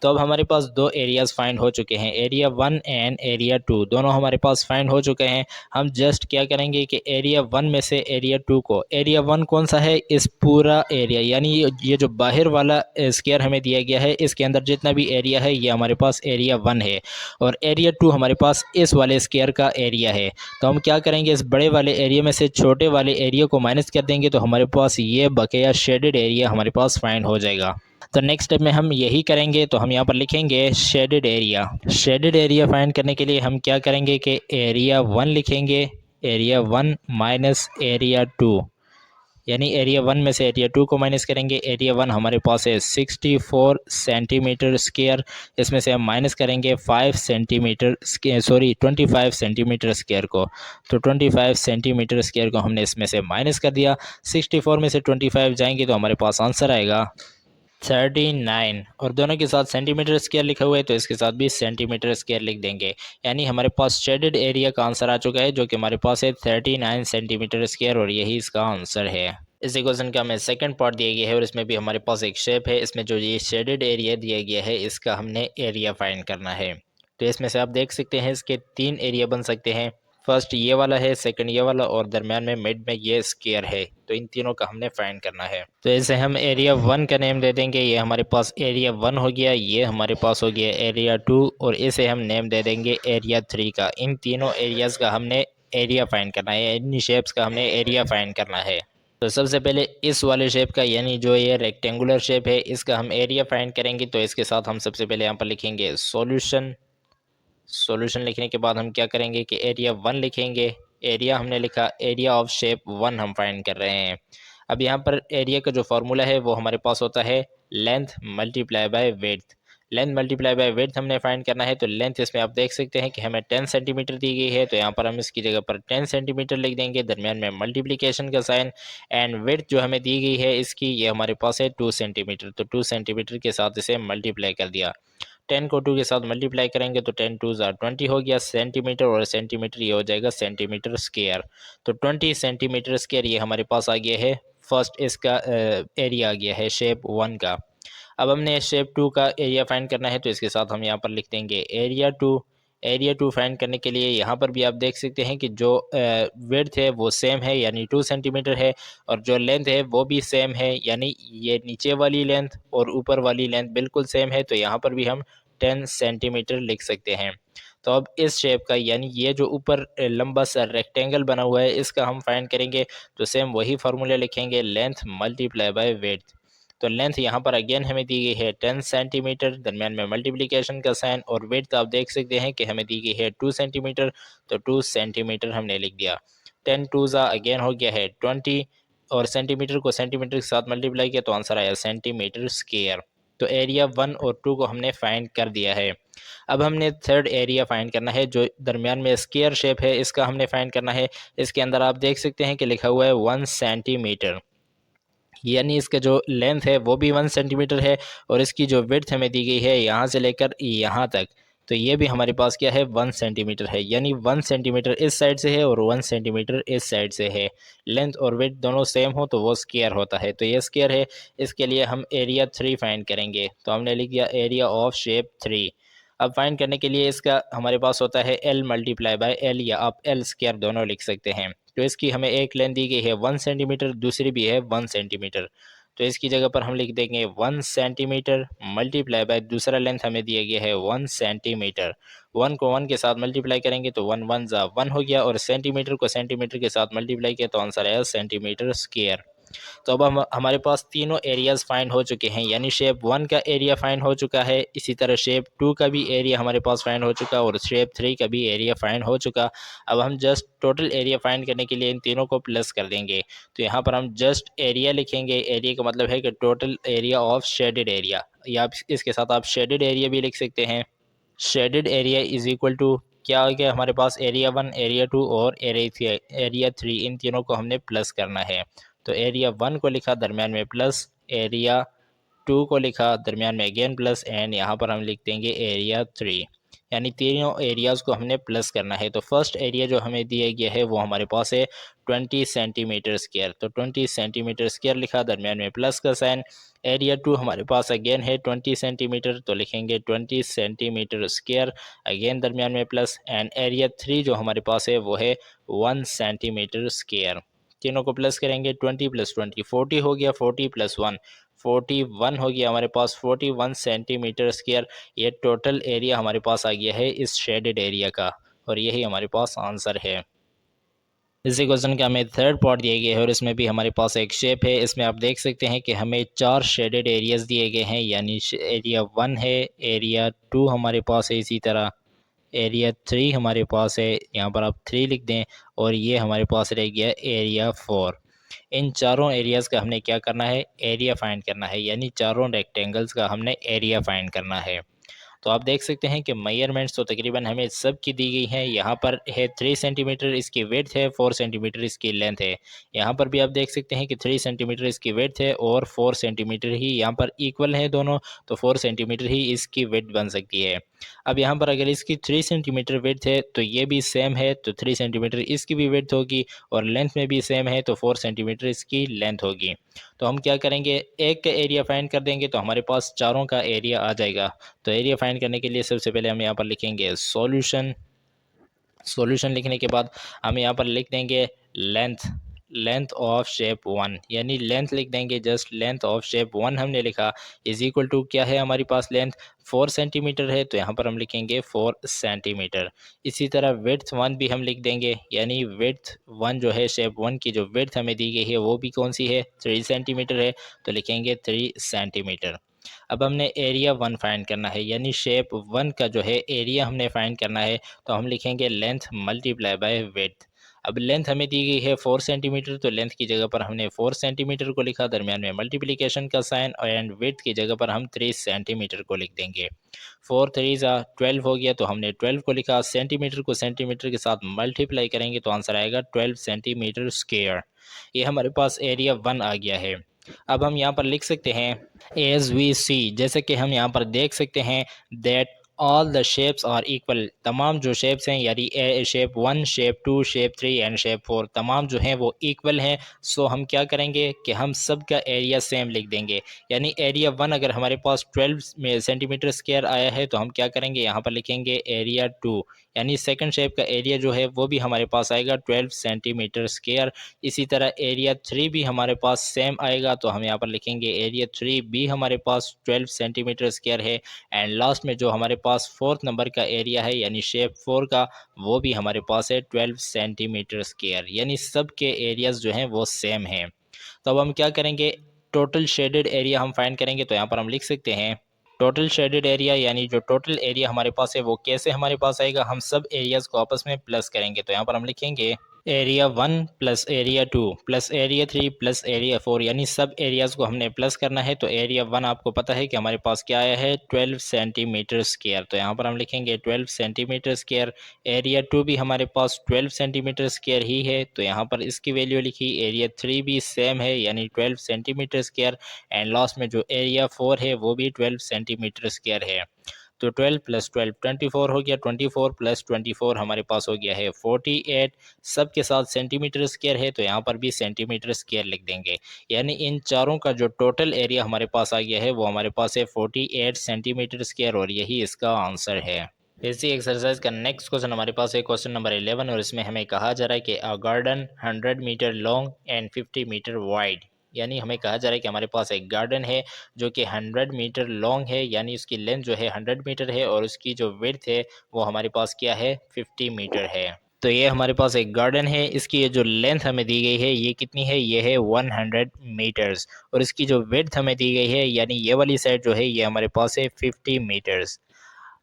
S1: तो अब हमारे पास दो एरियाज़ फाइंड हो चुके हैं, एरिया 1 एंड एरिया 2 दोनों हमारे पास फाइंड हो चुके हैं। हम जस्ट क्या करेंगे कि एरिया 1 में से एरिया 2 को, एरिया 1 कौन सा है, इस पूरा एरिया यानी ये जो बाहर वाला स्क्वायर हमें दिया गया है इसके अंदर जितना भी एरिया है ये हमारे पास एरिया 1 है, और एरिया 2 हमारे पास इस वाले स्क्वायर का एरिया है। तो हम क्या करेंगे, इस बड़े वाले एरिया में से छोटे वाले एरिया को माइनस कर देंगे, तो हमारे पास ये बकाया शेडेड एरिया हमारे पास फाइंड हो जाएगा। तो नेक्स्ट स्टेप में हम यही करेंगे। तो हम यहाँ पर लिखेंगे shaded area. Shaded area find करने के लिए हम क्या करेंगे कि एरिया 1 लिखेंगे, एरिया 1 माइनस एरिया 2, यानी एरिया 1 में से एरिया 2 को माइनस करेंगे। एरिया 1 हमारे पास है 64 सेंटीमीटर स्क्वायर, इसमें से हम माइनस करेंगे 5 सेंटीमीटर सॉरी 25 सेंटीमीटर स्क्वायर को। तो 25 सेंटीमीटर स्क्वायर को हमने इसमें से माइनस कर दिया। 64 में से 25 जाएंगे तो हमारे पास आंसर आएगा 39, और दोनों के साथ सेंटीमीटर स्क्वायर लिखा हुआ है तो इसके साथ भी सेंटीमीटर स्क्वायर लिख देंगे। यानी हमारे पास शेडेड एरिया का आंसर आ चुका है जो कि हमारे पास है 39 सेंटीमीटर स्क्वायर, और यही इसका आंसर है। इस क्वेश्चन का हमें सेकंड पार्ट दिया गया है और इसमें भी हमारे पास एक शेप है। इसमें जो ये शेडेड एरिया दिया गया है इसका हमने एरिया फाइंड करना है। तो इसमें से आप देख सकते हैं इसके 3 एरिया बन सकते हैं। फर्स्ट ये वाला है, सेकंड ये वाला, और दरमियान में मिड में ये स्क्वायर है। तो इन तीनों का हमने फाइंड करना है। तो इसे हम एरिया 1 का नेम दे देंगे, ये हमारे पास एरिया 1 हो गया। ये हमारे पास हो गया एरिया 2, और इसे हम नेम दे देंगे एरिया 3 का। इन तीनों एरियाज का हमने एरिया फाइंड करना है, इन शेप्स का हमने एरिया फाइंड करना है। तो सबसे पहले इस वाले शेप का, यानी जो ये रेक्टेंगुलर शेप है, इसका हम एरिया फाइंड करेंगे। तो इसके साथ हम सबसे पहले यहाँ पर लिखेंगे सॉल्यूशन। सॉल्यूशन लिखने के बाद हम क्या करेंगे कि एरिया 1 लिखेंगे। एरिया हमने लिखा, एरिया ऑफ शेप 1 हम फाइंड कर रहे हैं। अब यहाँ पर एरिया का जो फार्मूला है वो हमारे पास होता है length multiply by width. Length multiply by width हमने फाइंड करना है। तो लेंथ इसमें आप देख सकते हैं कि हमें 10 सेंटीमीटर दी गई है, तो यहाँ पर हम इसकी जगह पर 10 सेंटीमीटर लिख देंगे, दरमियान में मल्टीप्लिकेशन का साइन। एंड विड्थ जो हमें दी गई है इसकी, ये हमारे पास है 2 सेंटीमीटर। तो 2 सेंटीमीटर के साथ इसे मल्टीप्लाई कर दिया। 10 को 2 के साथ मल्टीप्लाई करेंगे तो 10 2 ज़ा 20 हो गया सेंटीमीटर, और सेंटीमीटर ये हो जाएगा सेंटीमीटर स्क्वायर। तो 20 सेंटीमीटर स्क्वायर ये हमारे पास आ गया है। फर्स्ट इसका एरिया आ गया है शेप 1 का। अब हमने शेप 2 का एरिया फाइंड करना है, तो इसके साथ हम यहाँ पर लिख देंगे एरिया 2। एरिया 2 फाइंड करने के लिए यहाँ पर भी आप देख सकते हैं कि जो विड्थ है वो सेम है, यानी 2 सेंटीमीटर है, और जो लेंथ है वो भी सेम है, यानी ये नीचे वाली लेंथ और ऊपर वाली लेंथ बिल्कुल सेम है। तो यहाँ पर भी हम 10 सेंटीमीटर लिख सकते हैं। तो अब इस शेप का, यानी ये जो ऊपर लंबा सा रेक्टेंगल बना हुआ है, इसका हम फाइंड करेंगे। तो सेम वही फार्मूला लिखेंगे, लेंथ मल्टीप्लाई बाय विड्थ। तो लेंथ यहाँ पर अगेन हमें दी गई है 10 सेंटीमीटर, दरमियान में मल्टीप्लिकेशन का साइन, और विड्थ आप देख सकते हैं कि हमें दी गई है 2 सेंटीमीटर। तो 2 सेंटीमीटर हमने लिख दिया। 10 2 ज़ा अगेन हो गया है 20, और सेंटीमीटर को सेंटीमीटर के साथ मल्टीप्लाई किया तो आंसर आया सेंटीमीटर स्क्वायर। तो एरिया 1 और 2 को हमने फाइंड कर दिया है। अब हमने थर्ड एरिया फाइंड करना है, जो दरमियान में स्क्वायर शेप है, इसका हमने फाइंड करना है। इसके अंदर आप देख सकते हैं कि लिखा हुआ है 1 सेंटीमीटर, यानी इसका जो लेंथ है वो भी 1 सेंटीमीटर है, और इसकी जो विड्थ हमें दी गई है यहाँ से लेकर यहाँ तक, तो ये भी हमारे पास क्या है 1 सेंटीमीटर है। यानी 1 सेंटीमीटर इस साइड से है और 1 सेंटीमीटर इस साइड से है। लेंथ और विड्थ दोनों सेम हो तो वो स्क्वायर होता है, तो ये स्क्वायर है। इसके लिए हम एरिया 3 फाइंड करेंगे। तो हमने लिख दिया एरिया ऑफ शेप 3। अब फाइंड करने के लिए इसका हमारे पास होता है एल मल्टीप्लाई बाय एल, या आप एल स्क्वायर दोनों लिख सकते हैं। तो इसकी हमें एक लेंथ दी गई है 1 सेंटीमीटर, दूसरी भी है 1 सेंटीमीटर। तो इसकी जगह पर हम लिख देंगे 1 सेंटीमीटर मल्टीप्लाई बाय दूसरा लेंथ हमें दिया गया है 1 सेंटीमीटर। 1 को 1 के साथ मल्टीप्लाई करेंगे तो 1 1 ज़ा 1 हो गया, और सेंटीमीटर को सेंटीमीटर के साथ मल्टीप्लाई किया तो आंसर आया सेंटीमीटर स्क्वायर। तो अब हम हमारे पास तीनों एरियाज़ फाइंड हो चुके हैं, यानी शेप 1 का एरिया फाइंड हो चुका है, इसी तरह शेप 2 का भी एरिया हमारे पास फाइंड हो चुका, और शेप 3 का भी एरिया फाइंड हो चुका। अब हम जस्ट टोटल एरिया फाइंड करने के लिए इन तीनों को प्लस कर देंगे। तो यहाँ पर हम जस्ट एरिया लिखेंगे। एरिया का मतलब है कि total area of shaded area, या इसके साथ आप शेडेड एरिया भी लिख सकते हैं। Shaded area is equal to क्या हो गया हमारे पास, एरिया 1, एरिया 2 और एरिया 3, इन तीनों को हमने प्लस करना है। तो एरिया 1 को लिखा दरमियान में प्लस, एरिया 2 को लिखा दरमियान में अगेन प्लस, एंड यहाँ पर हम लिख देंगे एरिया 3, यानी तीनों एरियाज़ को हमने प्लस करना है। तो फर्स्ट एरिया जो हमें दिया गया है वो हमारे पास है 20 सेंटीमीटर स्क्वायर, तो 20 सेंटीमीटर स्क्वायर लिखा दरमियान में प्लस का साइन। एरिया 2 हमारे पास अगेन है 20 सेंटीमीटर, तो लिखेंगे 20 सेंटीमीटर स्क्वायर, अगेन दरमियान में प्लस, एंड एरिया 3 जो हमारे पास है वो है 1 सेंटीमीटर स्क्वायर। तीनों को प्लस करेंगे, 20 + 20 40 हो गया, 40 + 1 41 हो गया हमारे पास 41 सेंटीमीटर स्क्वायर। ये टोटल एरिया हमारे पास आ गया है इस शेडेड एरिया का, और यही हमारे पास आंसर है। इसी क्वेश्चन का हमें थर्ड पार्ट दिया गया है और इसमें भी हमारे पास एक शेप है। इसमें आप देख सकते हैं कि हमें 4 शेडेड एरियाज दिए गए हैं, यानी एरिया 1 है, एरिया 2 हमारे पास है, इसी तरह एरिया 3 हमारे पास है, यहाँ पर आप 3 लिख दें, और ये हमारे पास रह गया एरिया 4। इन चारों एरियाज़ का हमने क्या करना है, एरिया फाइंड करना है, यानी चारों रेक्टेंगल्स का हमने एरिया फाइंड करना है। तो आप देख सकते हैं कि मेजरमेंट्स तो तकरीबन हमें सब की दी गई हैं। यहाँ पर है 3 सेंटीमीटर इसकी विड्थ है, 4 सेंटीमीटर इसकी लेंथ है। यहाँ पर भी आप देख सकते हैं कि 3 सेंटीमीटर इसकी विड्थ है और 4 सेंटीमीटर ही यहाँ पर इक्वल है दोनों, तो 4 सेंटीमीटर ही इसकी विड्थ बन सकती है। अब यहाँ पर अगर इसकी 3 सेंटीमीटर विड्थ है तो ये भी सेम है, तो 3 सेंटीमीटर इसकी भी विड्थ होगी, और लेंथ में भी सेम है तो 4 सेंटीमीटर इसकी लेंथ होगी। तो हम क्या करेंगे, एक का एरिया फाइंड कर देंगे तो हमारे पास चारों का एरिया आ जाएगा। तो एरिया फाइंड करने के लिए सबसे पहले हम यहाँ पर लिखेंगे सॉल्यूशन। सॉल्यूशन लिखने के बाद हम यहाँ पर लिख देंगे लेंथ, लेंथ ऑफ शेप 1, यानी लेंथ लिख देंगे, जस्ट लेंथ ऑफ शेप 1 हमने लिखा, इज इक्वल टू क्या है हमारे पास लेंथ 4 सेंटीमीटर है, तो यहाँ पर हम लिखेंगे 4 सेंटीमीटर। इसी तरह विड्थ 1 भी हम लिख देंगे, यानी विड्थ 1 जो है शेप 1 की जो विड्थ हमें दी गई है वो भी कौन सी है, 3 सेंटीमीटर है, तो लिखेंगे 3 सेंटीमीटर। अब हमने एरिया 1 फाइंड करना है, यानी शेप 1 का जो है एरिया हमने फाइंड करना है, तो हम लिखेंगे लेंथ मल्टीप्लाई बाय विड्थ। अब लेंथ हमें दी गई है 4 सेंटीमीटर, तो लेंथ की जगह पर हमने 4 सेंटीमीटर को लिखा दरमियान में मल्टीप्लिकेशन का साइन, एंड विड्थ की जगह पर हम 3 सेंटीमीटर को लिख देंगे। 4 3 12 हो गया, तो हमने 12 को लिखा, सेंटीमीटर को सेंटीमीटर के साथ मल्टीप्लाई करेंगे तो आंसर आएगा 12 सेंटीमीटर स्क्वायर। ये हमारे पास एरिया 1 आ गया है। अब हम यहाँ पर लिख सकते हैं एज वी सी, जैसे कि हम यहाँ पर देख सकते हैं that all the shapes are equal, तमाम जो शेप्स हैं यानी shape 1, shape 2, shape 3 and shape 4 तमाम जो हैं वो इक्वल हैं। सो हम क्या करेंगे कि हम सब का एरिया सेम लिख देंगे, यानी एरिया 1 अगर हमारे पास 12 सेंटीमीटर स्क्वायर आया है तो हम क्या करेंगे, यहाँ पर लिखेंगे एरिया 2, यानी सेकंड शेप का एरिया जो है वो भी हमारे पास आएगा 12 सेंटीमीटर स्क्वायर। इसी तरह एरिया 3 भी हमारे पास सेम आएगा, तो हम यहाँ पर लिखेंगे एरिया 3 भी हमारे पास 12 सेंटीमीटर स्क्वायर है। एंड लास्ट में जो हमारे पास फोर्थ नंबर का एरिया है यानी शेप 4 का, वो भी हमारे पास है 12 सेंटीमीटर स्क्वायर, यानी सब के एरियाज जो हैं वो सेम हैं। तो अब हम क्या करेंगे, टोटल शेडेड एरिया हम फाइंड करेंगे, तो यहाँ पर हम लिख सकते हैं टोटल शेडेड एरिया, यानी जो टोटल एरिया हमारे पास है वो कैसे हमारे पास आएगा, हम सब एरियाज को आपस में प्लस करेंगे। तो यहाँ पर हम लिखेंगे area 1 plus area 2 plus area 3 plus area 4, यानी सब एरियाज को हमने प्लस करना है। तो एरिया 1 आपको पता है कि हमारे पास क्या आया है 12 सेंटीमीटर स्क्वायर, तो यहाँ पर हम लिखेंगे 12 सेंटीमीटर स्क्वायर। एरिया 2 भी हमारे पास 12 सेंटीमीटर स्क्वायर ही है, तो यहाँ पर इसकी वैल्यू लिखी। एरिया 3 भी सेम है यानी 12 सेंटीमीटर स्क्वायर, एंड लास्ट में जो एरिया 4 है वो भी 12 सेंटीमीटर स्क्वायर है। तो 12 + 12 24 हो गया, 24 + 24 हमारे पास हो गया है 48। सब के साथ सेंटीमीटर स्क्वायर है, तो यहाँ पर भी सेंटीमीटर स्क्वायर लिख देंगे, यानी इन चारों का जो टोटल एरिया हमारे पास आ गया है वो हमारे पास है 48 सेंटीमीटर स्क्वायर, और यही इसका आंसर है। इसी एक्सरसाइज का नेक्स्ट क्वेश्चन हमारे पास है क्वेश्चन नंबर 11, और इसमें हमें कहा जा रहा है कि a garden 100 metre long and 50 metre wide, यानी हमें कहा जा रहा है कि हमारे पास एक गार्डन है जो कि 100 मीटर लॉन्ग है, यानी उसकी लेंथ जो है 100 मीटर है, और उसकी जो विड्थ है वो हमारे पास क्या है 50 मीटर है। तो ये हमारे पास एक गार्डन है, इसकी ये जो लेंथ हमें दी गई है ये कितनी है, ये है 100 मीटर्स, और इसकी जो विड्थ हमें दी गई है यानी ये वाली साइड जो है ये हमारे पास है 50 मीटर्स।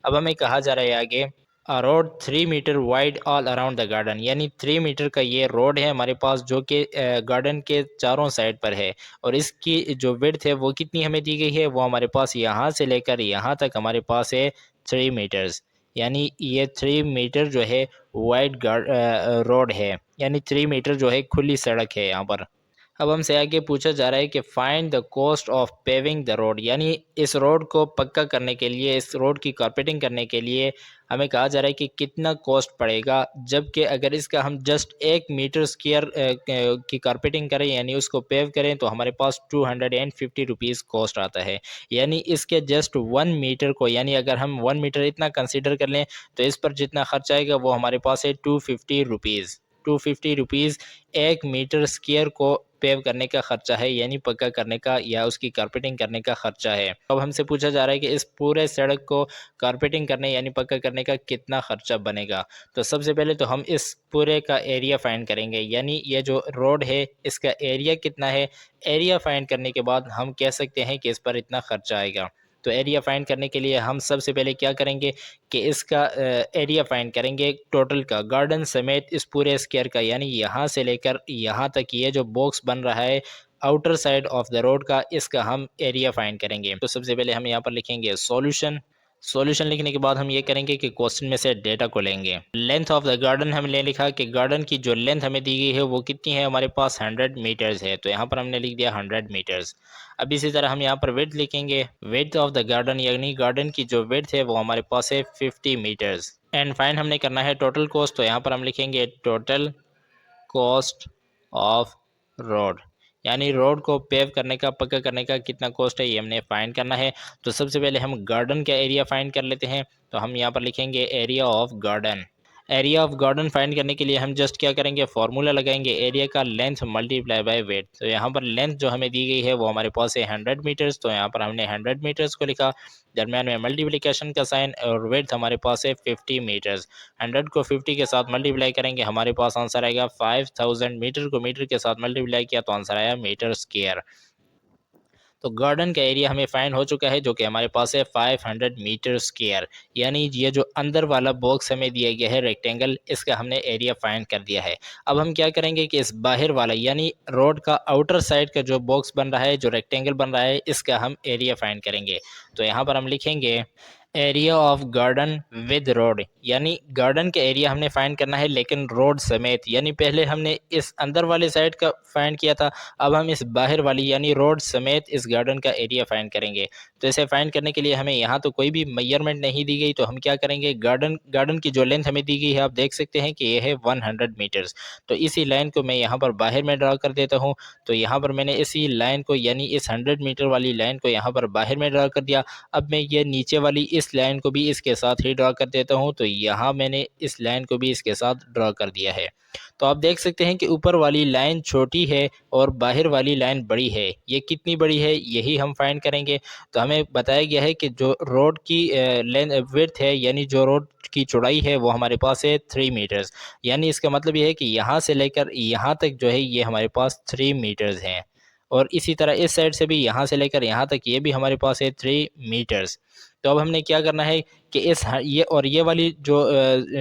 S1: अब हमें कहा जा रहा है आगे road 3 metre wide all around the garden, यानी 3 मीटर का ये रोड है हमारे पास जो कि गार्डन के चारों साइड पर है, और इसकी जो विड्थ है वो कितनी हमें दी गई है, वो हमारे पास यहाँ से लेकर यहाँ तक हमारे पास है 3 मीटर्स, यानी ये 3 मीटर जो है वाइड रोड है, यानी 3 मीटर जो है खुली सड़क है यहाँ पर। अब हमसे आगे पूछा जा रहा है कि find the cost of paving the road, यानी इस रोड को पक्का करने के लिए, इस रोड की कारपेटिंग करने के लिए हमें कहा जा रहा है कि कितना कॉस्ट पड़ेगा, जबकि अगर इसका हम जस्ट 1 मीटर स्क्वायर की कारपेटिंग करें यानी उसको पेव करें तो हमारे पास 250 रुपीज़ कॉस्ट आता है। यानी इसके जस्ट 1 मीटर को, यानी अगर हम 1 मीटर इतना कंसिडर कर लें तो इस पर जितना खर्च आएगा वो हमारे पास है 250 रुपीज़। 250 रुपीज़ 1 मीटर स्क्वायर को पेव करने का खर्चा है, यानी पक्का करने का या उसकी कारपेटिंग करने का खर्चा है। अब हमसे पूछा जा रहा है कि इस पूरे सड़क को कारपेटिंग करने यानी पक्का करने का कितना खर्चा बनेगा। तो सबसे पहले तो हम इस पूरे का एरिया फाइंड करेंगे, यानी ये जो रोड है इसका एरिया कितना है। एरिया फाइंड करने के बाद हम कह सकते हैं कि इस पर इतना खर्चा आएगा। तो एरिया फाइंड करने के लिए हम सबसे पहले क्या करेंगे कि इसका एरिया फाइंड करेंगे टोटल का, गार्डन समेत इस पूरे स्क्वायर का, यानी यहाँ से लेकर यहाँ तक ये जो बॉक्स बन रहा है outer side of the road का, इसका हम एरिया फाइंड करेंगे। तो सबसे पहले हम यहाँ पर लिखेंगे सॉल्यूशन। सॉल्यूशन लिखने के बाद हम ये करेंगे कि क्वेश्चन में से डेटा को लेंगे। लेंथ ऑफ द गार्डन हमने लिखा कि गार्डन की जो लेंथ हमें दी गई है वो कितनी है, हमारे पास 100 मीटर्स है, तो यहाँ पर हमने लिख दिया 100 मीटर्स। अब इसी तरह हम यहाँ पर विड्थ लिखेंगे। विड्थ ऑफ द गार्डन यानी गार्डन की जो विड्थ है वो हमारे पास है 50 मीटर्स। एंड फाइन हमने करना है टोटल कॉस्ट, तो यहाँ पर हम लिखेंगे टोटल कॉस्ट ऑफ रोड, यानी रोड को पेव करने का, पक्का करने का कितना कॉस्ट है ये हमने फाइंड करना है। तो सबसे पहले हम गार्डन का एरिया फाइंड कर लेते हैं। तो हम यहाँ पर लिखेंगे area of garden. Area of garden find करने के लिए हम जस्ट क्या करेंगे, फॉर्मूला लगाएंगे एरिया का लेंथ मल्टीप्लाई बाय वेट। तो यहाँ पर लेंथ जो हमें दी गई है वो हमारे पास है 100 मीटर्स, तो यहाँ पर हमने 100 मीटर्स को लिखा, दरम्यान में मल्टीप्लिकेशन का साइन, और वेट हमारे पास है 50 मीटर्स। 100 को 50 के साथ मल्टीप्लाई करेंगे, हमारे पास आंसर आएगा 5000। मीटर को मीटर के साथ मल्टीप्लाई किया तो आंसर आया मीटर स्क्वायर। तो गार्डन का एरिया हमें फाइंड हो चुका है जो कि हमारे पास है 500 मीटर स्क्वायर, यानी ये जो अंदर वाला बॉक्स हमें दिया गया है रेक्टेंगल, इसका हमने एरिया फाइंड कर दिया है। अब हम क्या करेंगे कि इस बाहर वाला यानी रोड का आउटर साइड का जो बॉक्स बन रहा है, जो रेक्टेंगल बन रहा है, इसका हम एरिया फाइंड करेंगे। तो यहाँ पर हम लिखेंगे area of garden with road, यानी गार्डन का एरिया हमने फाइंड करना है लेकिन रोड समेत, यानी पहले हमने इस अंदर वाले साइड का फाइंड किया था, अब हम इस बाहर वाली यानी रोड समेत इस गार्डन का एरिया फाइंड करेंगे। तो इसे फाइंड करने के लिए हमें यहाँ तो कोई भी मेजरमेंट नहीं दी गई, तो हम क्या करेंगे, गार्डन की जो लेंथ हमें दी गई है आप देख सकते हैं कि ये है 100 मीटर्स। तो इसी लाइन को मैं यहाँ पर बाहर में ड्रा कर देता हूँ। तो यहाँ पर मैंने इसी लाइन को यानी इस 100 मीटर वाली लाइन को यहाँ पर बाहर में ड्रा कर दिया। अब मैं ये नीचे वाली इस लाइन को भी इसके साथ ही ड्रा कर देता हूँ। तो यहाँ मैंने इस लाइन को भी इसके साथ ड्रा कर दिया है। तो आप देख सकते हैं कि ऊपर वाली लाइन छोटी है और बाहर वाली लाइन बड़ी है। ये कितनी बड़ी है यही हम फाइंड करेंगे। तो हमें बताया गया है कि जो रोड की लेंथ विड्थ है यानी जो रोड की चौड़ाई है वो हमारे पास है 3 मीटर्स, यानी इसका मतलब ये है कि यहाँ से लेकर यहाँ तक जो है ये हमारे पास 3 मीटर्स हैं। और इसी तरह इस साइड से भी यहाँ से लेकर यहाँ तक ये भी हमारे पास है 3 मीटर्स। तो अब हमने क्या करना है कि ये और ये वाली जो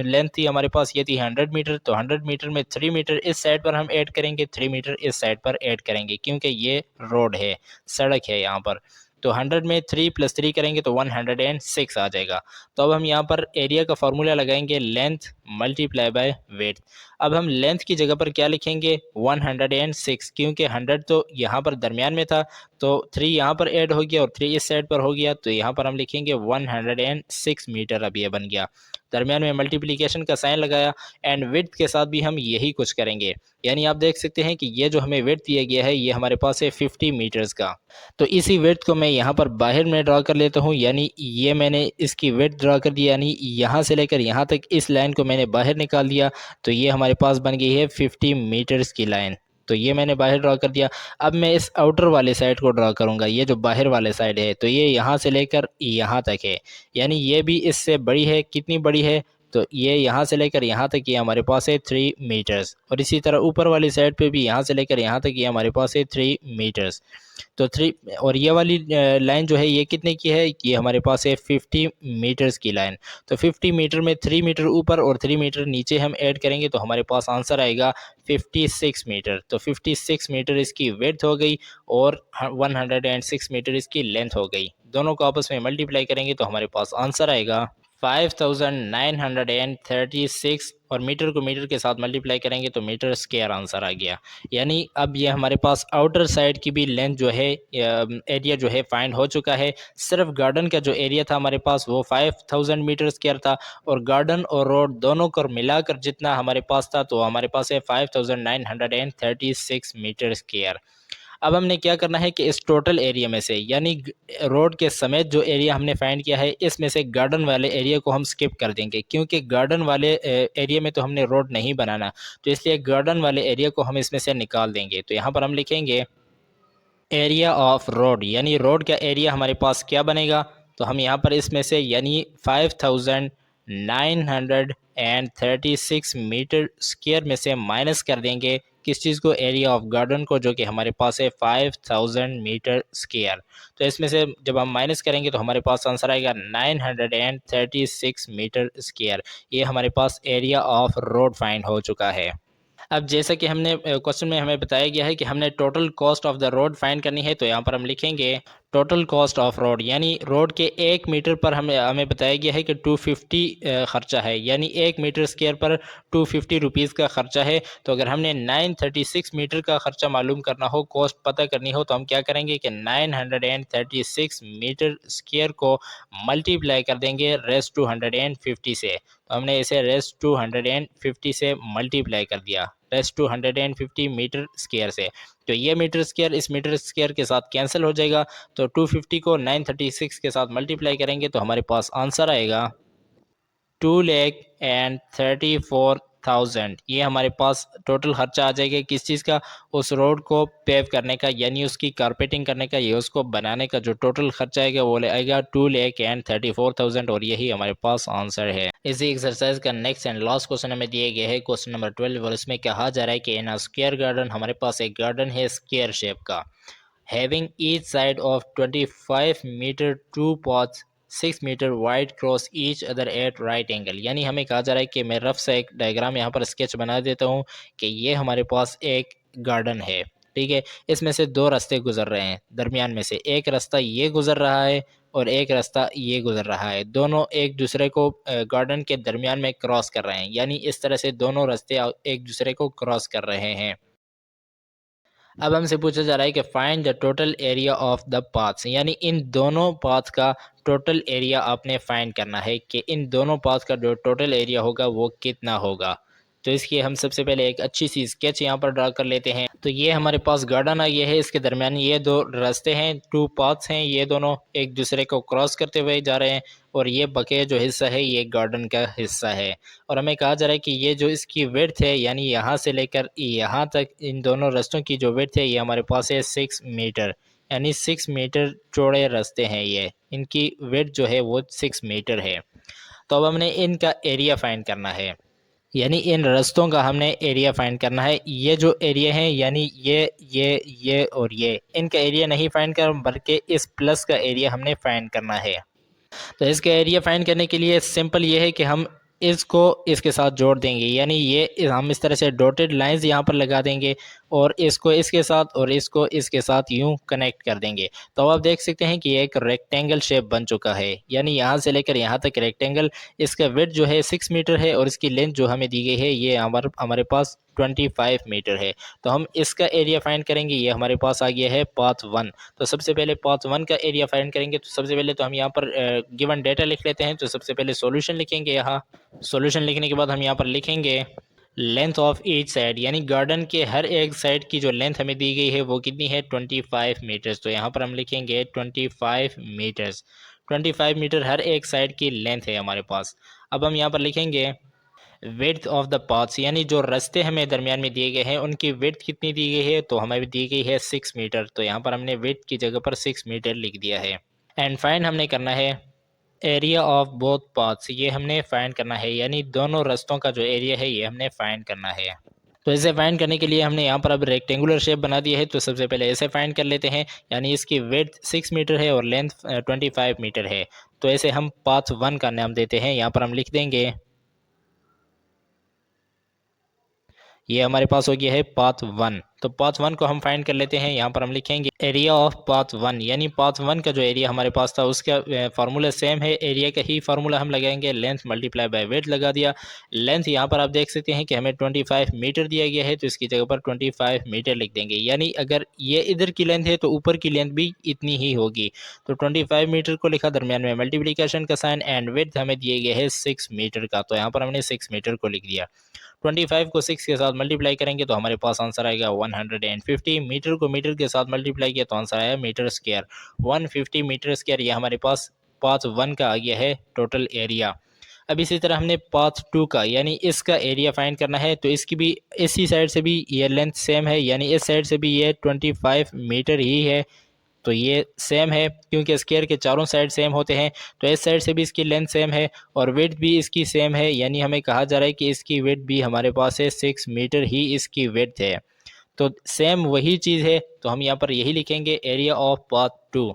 S1: लेंथ थी हमारे पास ये थी 100 मीटर, तो 100 मीटर में 3 मीटर इस साइड पर हम ऐड करेंगे, 3 मीटर इस साइड पर ऐड करेंगे, क्योंकि ये रोड है, सड़क है यहाँ पर। तो 100 में 3 + 3 करेंगे तो 106 आ जाएगा। तो अब हम यहाँ पर एरिया का फॉर्मूला लगाएंगे लेंथ मल्टीप्लाई बाय वेट। अब हम लेंथ की जगह पर क्या लिखेंगे 106, क्योंकि 100 तो यहाँ पर दरमियान में था, तो 3 यहाँ पर ऐड हो गया और 3 इस साइड पर हो गया, तो यहाँ पर हम लिखेंगे 106 मीटर। अब ये बन गया, दरमियान में मल्टीप्लिकेशन का साइन लगाया। एंड विड्थ के साथ भी हम यही कुछ करेंगे, यानी आप देख सकते हैं कि ये जो हमें विड्थ दिया गया है ये हमारे पास है 50 मीटर्स का। तो इसी विड्थ को मैं यहाँ पर बाहर में ड्रा कर लेता हूँ, यानी ये मैंने इसकी विड्थ ड्रा कर दिया, यानी यहाँ से लेकर यहाँ तक इस लाइन को मैंने बाहर निकाल दिया। तो ये हमारे पास बन गई है 50 मीटर्स की लाइन। तो ये मैंने बाहर ड्रा कर दिया। अब मैं इस आउटर वाले साइड को ड्रा करूंगा, ये जो बाहर वाले साइड है, तो ये यहाँ से लेकर यहाँ तक है, यानी ये भी इससे बड़ी है। कितनी बड़ी है तो ये यहाँ से लेकर यहाँ तक ये हमारे पास है 3 मीटर्स, और इसी तरह ऊपर वाली साइड पे भी यहाँ से लेकर यहाँ तक ये हमारे पास है 3 मीटर्स। तो 3, और ये वाली लाइन जो है ये कितने की है, ये हमारे पास है 50 मीटर्स की लाइन। तो 50 मीटर में 3 मीटर ऊपर और 3 मीटर नीचे हम ऐड करेंगे तो हमारे पास आंसर आएगा 56 मीटर। तो 56 मीटर इसकी विड्थ हो गई और 106 मीटर इसकी लेंथ हो गई। दोनों को आपस में मल्टीप्लाई करेंगे तो हमारे पास आंसर आएगा 5936, और मीटर को मीटर के साथ मल्टीप्लाई करेंगे तो मीटर स्क्वायर आंसर आ गया। यानी अब ये हमारे पास आउटर साइड की भी लेंथ जो है, एरिया जो है फाइंड हो चुका है। सिर्फ गार्डन का जो एरिया था हमारे पास वो 5000 मीटर स्क्वायर था, और गार्डन और रोड दोनों को मिलाकर जितना हमारे पास था तो हमारे पास है 5936 मीटर स्क्वायर। अब हमने क्या करना है कि इस टोटल एरिया में से, यानी रोड के समेत जो एरिया हमने फाइंड किया है, इसमें से गार्डन वाले एरिया को हम स्किप कर देंगे, क्योंकि गार्डन वाले एरिया में तो हमने रोड नहीं बनाना, तो इसलिए गार्डन वाले एरिया को हम इसमें से निकाल देंगे। तो यहाँ पर हम लिखेंगे एरिया ऑफ रोड, यानी रोड का एरिया हमारे पास क्या बनेगा, तो हम यहाँ पर इसमें से यानी 5936 मीटर स्क्वायर में से माइनस कर देंगे किस चीज़ को, एरिया ऑफ गार्डन को, जो कि हमारे पास है 5000 मीटर स्क्वायर। तो इसमें से जब हम माइनस करेंगे तो हमारे पास आंसर आएगा 936 मीटर स्क्वायर। ये हमारे पास एरिया ऑफ रोड फाइंड हो चुका है। अब जैसा कि हमने क्वेश्चन में हमें बताया गया है कि हमने total cost of the road find करनी है, तो यहाँ पर हम लिखेंगे टोटल कॉस्ट ऑफ रोड, यानी रोड के 1 मीटर पर हमें बताया गया है कि 250 खर्चा है, यानी 1 मीटर स्क्वायर पर 250 रुपीज़ का खर्चा है। तो अगर हमने 936 मीटर का खर्चा मालूम करना हो, कॉस्ट पता करनी हो, तो हम क्या करेंगे कि 936 मीटर स्क्वायर को मल्टीप्लाई कर देंगे रेस 250 से। तो हमने इसे रेस 250 से मल्टीप्लाई कर दिया, रेस 250 मीटर स्क्वायर से। तो ये मीटर स्क्वायर इस मीटर स्क्वायर के साथ कैंसिल हो जाएगा, तो 250 को 936 के साथ मल्टीप्लाई करेंगे तो हमारे पास आंसर आएगा 2,34,000। ये हमारे पास टोटल खर्चा आ जाएगा किस चीज़ का, उस रोड को पेव करने का, यानी उसकी कारपेटिंग करने का, ये उसको बनाने का जो टोटल खर्चा आएगा वो आएगा 2,34,000, और यही हमारे पास आंसर है। इसी एक्सरसाइज का नेक्स्ट एंड लास्ट क्वेश्चन हमें दिए गए है, क्वेश्चन नंबर 12, और इसमें कहा जा रहा है कि इन अ स्क्वायर गार्डन, हमारे पास एक गार्डन है स्क्वायर शेप का, having each side of 25 meter, two paths 6 metre wide cross each other at right angle. यानी हमें कहा जा रहा है कि मैं रफ सा एक डायग्राम यहाँ पर स्केच बना देता हूँ कि ये हमारे पास एक गार्डन है, ठीक है। इसमें से दो रास्ते गुजर रहे हैं, दरमियान में से एक रास्ता ये गुजर रहा है और एक रास्ता ये गुजर रहा है, दोनों एक दूसरे को गार्डन के दरमियान में क्रॉस कर रहे हैं, यानी इस तरह से दोनों रास्ते एक दूसरे को क्रॉस कर रहे हैं। अब हमसे पूछा जा रहा है कि find the total area of the paths, यानी इन दोनों पाथ का टोटल एरिया आपने फाइंड करना है कि इन दोनों पाथ का जो टोटल एरिया होगा वो कितना होगा। तो इसके हम सबसे पहले एक अच्छी सी स्केच यहाँ पर ड्रा कर लेते हैं। तो ये हमारे पास गार्डन आ गया है, इसके दरमियान ये दो रास्ते हैं, टू पाथ्स हैं, ये दोनों एक दूसरे को क्रॉस करते हुए जा रहे हैं, और ये बके जो हिस्सा है ये गार्डन का हिस्सा है। और हमें कहा जा रहा है कि ये जो इसकी विड्थ है, यानी यहाँ से लेकर यहाँ तक इन दोनों रास्तों की जो विड्थ है ये हमारे पास है 6 मीटर, यानी 6 मीटर चौड़े रास्ते हैं ये, इनकी विड्थ जो है वो 6 मीटर है। तो अब हमने इनका एरिया फाइंड करना है, यानी इन रास्तों का हमने एरिया फाइंड करना है। ये जो एरिया है, यानी ये और ये, इनका एरिया नहीं फाइंड कर बल्कि इस प्लस का एरिया हमने फाइंड करना है। तो इसका एरिया फाइंड करने के लिए सिंपल ये है कि हम इसको इसके साथ जोड़ देंगे, यानी ये हम इस तरह से डॉटेड लाइंस यहाँ पर लगा देंगे और इसको इसके साथ और इसको इसके साथ यूं कनेक्ट कर देंगे। तो आप देख सकते हैं कि ये एक रेक्टेंगल शेप बन चुका है, यानी यहाँ से लेकर यहाँ तक रेक्टेंगल। इसका विड्थ जो है 6 मीटर है और इसकी लेंथ जो हमें दी गई है ये हमारे पास 25 मीटर है। तो हम इसका एरिया फाइंड करेंगे, ये हमारे पास आ गया है पाथ 1। तो सबसे पहले पाथ 1 का एरिया फाइंड करेंगे। तो सबसे पहले तो हम यहाँ पर गिवन डेटा लिख लेते हैं। तो सबसे पहले सॉल्यूशन लिखेंगे, यहाँ सॉल्यूशन लिखने के बाद हम यहाँ पर लिखेंगे लेंथ ऑफ ईच साइड, यानी गार्डन के हर एक साइड की जो लेंथ हमें दी गई है वो कितनी है 25 मीटर्स। तो यहाँ पर हम लिखेंगे 25 मीटर्स, 25 मीटर हर एक साइड की लेंथ है हमारे पास। अब हम यहाँ पर लिखेंगे विड्थ ऑफ द पाथ्स, यानी जो रास्ते हमें दरमियान में दिए गए हैं उनकी विड्थ कितनी दी गई है, तो हमें दी गई है 6 मीटर। तो यहाँ पर हमने विड्थ की जगह पर 6 मीटर लिख दिया है। एंड फाइंड हमने करना है एरिया ऑफ बोथ पाथ्स ये हमने फाइंड करना है, यानी दोनों रास्तों का जो एरिया है ये हमने फाइंड करना है। तो इसे फाइंड करने के लिए हमने यहाँ पर अब रेक्टेंगुलर शेप बना दिया है, तो सबसे पहले इसे फाइंड कर लेते हैं। यानी इसकी विड्थ 6 मीटर है और लेंथ 25 मीटर है। तो ऐसे हम पाथ 1 का नाम देते हैं, यहाँ पर हम लिख देंगे, ये हमारे पास हो गया है पाथ 1। तो पाथ 1 को हम फाइंड कर लेते हैं, यहाँ पर हम लिखेंगे एरिया ऑफ पाथ 1, यानी पाथ 1 का जो एरिया हमारे पास था उसका फार्मूला सेम है, एरिया का ही फार्मूला हम लगाएंगे, लेंथ मल्टीप्लाई बाय विड्थ लगा दिया। लेंथ यहाँ पर आप देख सकते हैं कि हमें 25 मीटर दिया गया है, तो इसकी जगह पर 25 मीटर लिख देंगे। यानी अगर ये इधर की लेंथ है तो ऊपर की लेंथ भी इतनी ही होगी। तो 25 मीटर को लिखा, दरमियान में मल्टीप्लिकेशन का साइन, एंड विड्थ हमें दिए गए है 6 मीटर का, तो यहाँ पर हमने 6 मीटर को लिख दिया। 25 को 6 के साथ मल्टीप्लाई करेंगे तो हमारे पास आंसर आएगा 150। मीटर को मीटर के साथ मल्टीप्लाई किया तो आंसर आया मीटर स्क्वायर, 150 मीटर स्क्वायर। ये हमारे पास पाथ 1 का आ गया है टोटल एरिया। अब इसी तरह हमने पाथ 2 का, यानी इसका एरिया फाइंड करना है, तो इसकी भी इसी साइड से भी ये लेंथ सेम है, यानी इस साइड से भी ये 25 मीटर ही है। तो ये सेम है क्योंकि स्क्वायर के चारों साइड सेम होते हैं। तो इस साइड से भी इसकी लेंथ सेम है और विड्थ भी इसकी सेम है, यानी हमें कहा जा रहा है कि इसकी विड्थ भी हमारे पास है 6 मीटर ही इसकी विड्थ है। तो सेम वही चीज़ है, तो हम यहाँ पर यही लिखेंगे area of path 2।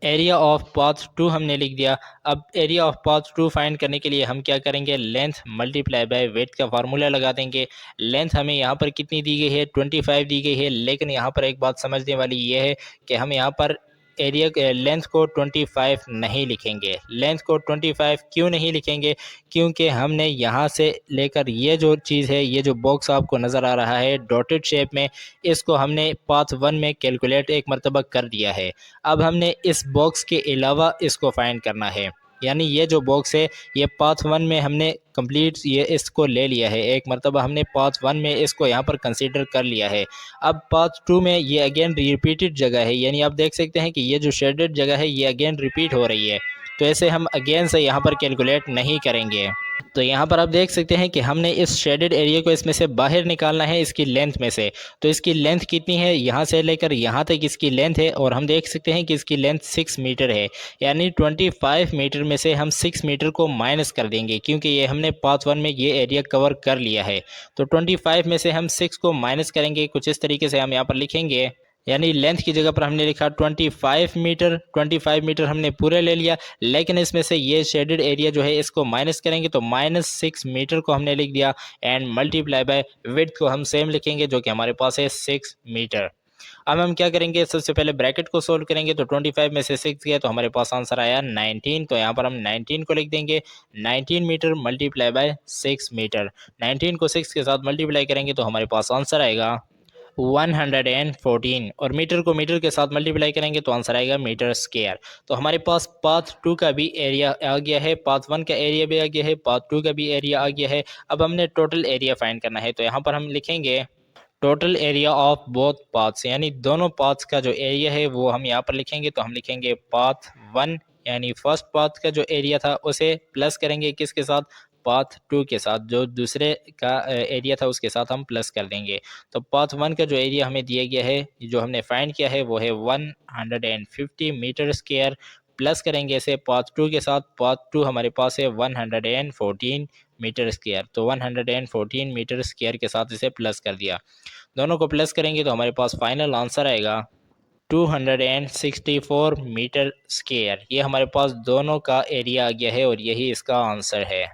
S1: Area of path 2 हमने लिख दिया। अब एरिया ऑफ पाथ 2 फाइंड करने के लिए हम क्या करेंगे, लेंथ मल्टीप्लाई बाय विड्थ का फार्मूला लगा देंगे। लेंथ हमें यहाँ पर कितनी दी गई है, 25 दी गई है, लेकिन यहाँ पर एक बात समझने वाली ये है कि हम यहाँ पर एरिया लेंथ को 25 नहीं लिखेंगे। लेंथ को 25 क्यों नहीं लिखेंगे, क्योंकि हमने यहाँ से लेकर ये जो चीज़ है, ये जो बॉक्स आपको नज़र आ रहा है डॉटेड शेप में, इसको हमने पाथ 1 में कैलकुलेट एक मरतबा कर दिया है। अब हमने इस बॉक्स के अलावा इसको फाइंड करना है, यानी ये जो बॉक्स है ये पाथ 1 में हमने कंप्लीट ये इसको ले लिया है, एक मरतबा हमने पाथ 1 में इसको यहाँ पर कंसीडर कर लिया है। अब पाथ 2 में ये अगेन रिपीटेड जगह है, यानी आप देख सकते हैं कि ये जो शेडेड जगह है ये अगेन रिपीट हो रही है, तो ऐसे हम अगेन से यहाँ पर कैलकुलेट नहीं करेंगे। तो यहाँ पर आप देख सकते हैं कि हमने इस शेडेड एरिया को इसमें से बाहर निकालना है इसकी लेंथ में से। तो इसकी लेंथ कितनी है, यहाँ से लेकर यहाँ तक इसकी लेंथ है, और हम देख सकते हैं कि इसकी लेंथ 6 मीटर है। यानी 25 मीटर में से हम 6 मीटर को माइनस कर देंगे, क्योंकि ये हमने पाथ 1 में ये एरिया कवर कर लिया है। तो 25 में से हम 6 को माइनस करेंगे, कुछ इस तरीके से हम यहाँ पर लिखेंगे। यानी लेंथ की जगह पर हमने लिखा 25 मीटर, 25 मीटर हमने पूरे ले लिया, लेकिन इसमें से ये शेडेड एरिया जो है इसको माइनस करेंगे तो -6 मीटर को हमने लिख दिया, एंड मल्टीप्लाई बाय विड्थ को हम सेम लिखेंगे जो कि हमारे पास है 6 मीटर। अब हम क्या करेंगे, सबसे पहले ब्रैकेट को सोल्व करेंगे, तो 25 में से 6 गया तो हमारे पास आंसर आया 19। तो यहाँ पर हम 19 को लिख देंगे, 19 मीटर मल्टीप्लाई बाय 6 मीटर। 19 को 6 के साथ मल्टीप्लाई करेंगे तो हमारे पास आंसर आएगा 114, और मीटर को मीटर के साथ मल्टीप्लाई करेंगे तो आंसर आएगा मीटर स्क्वायर। तो हमारे पास पाथ 2 का भी एरिया आ गया है, पाथ 1 का एरिया भी आ गया है, पाथ 2 का भी एरिया आ गया है। अब हमने टोटल एरिया फाइंड करना है, तो यहाँ पर हम लिखेंगे total area of both paths, यानी दोनों पाथ्स का जो एरिया है वो हम यहाँ पर लिखेंगे। तो हम लिखेंगे पाथ 1, यानी फर्स्ट पाथ का जो एरिया था उसे प्लस करेंगे किसके साथ, पाथ 2 के साथ, जो दूसरे का एरिया था उसके साथ हम प्लस कर देंगे। तो पाथ 1 का जो एरिया हमें दिया गया है, जो हमने फाइंड किया है वो है 150 मीटर स्क्वायर, प्लस करेंगे इसे पाथ 2 के साथ, पाथ 2 हमारे पास है 114 मीटर स्क्वायर, तो 114 मीटर स्क्वायर के साथ इसे प्लस कर दिया। दोनों को प्लस करेंगे तो हमारे पास फाइनल आंसर आएगा 264 मीटर स्क्वायर। ये हमारे पास दोनों का एरिया आ गया है और यही इसका आंसर है।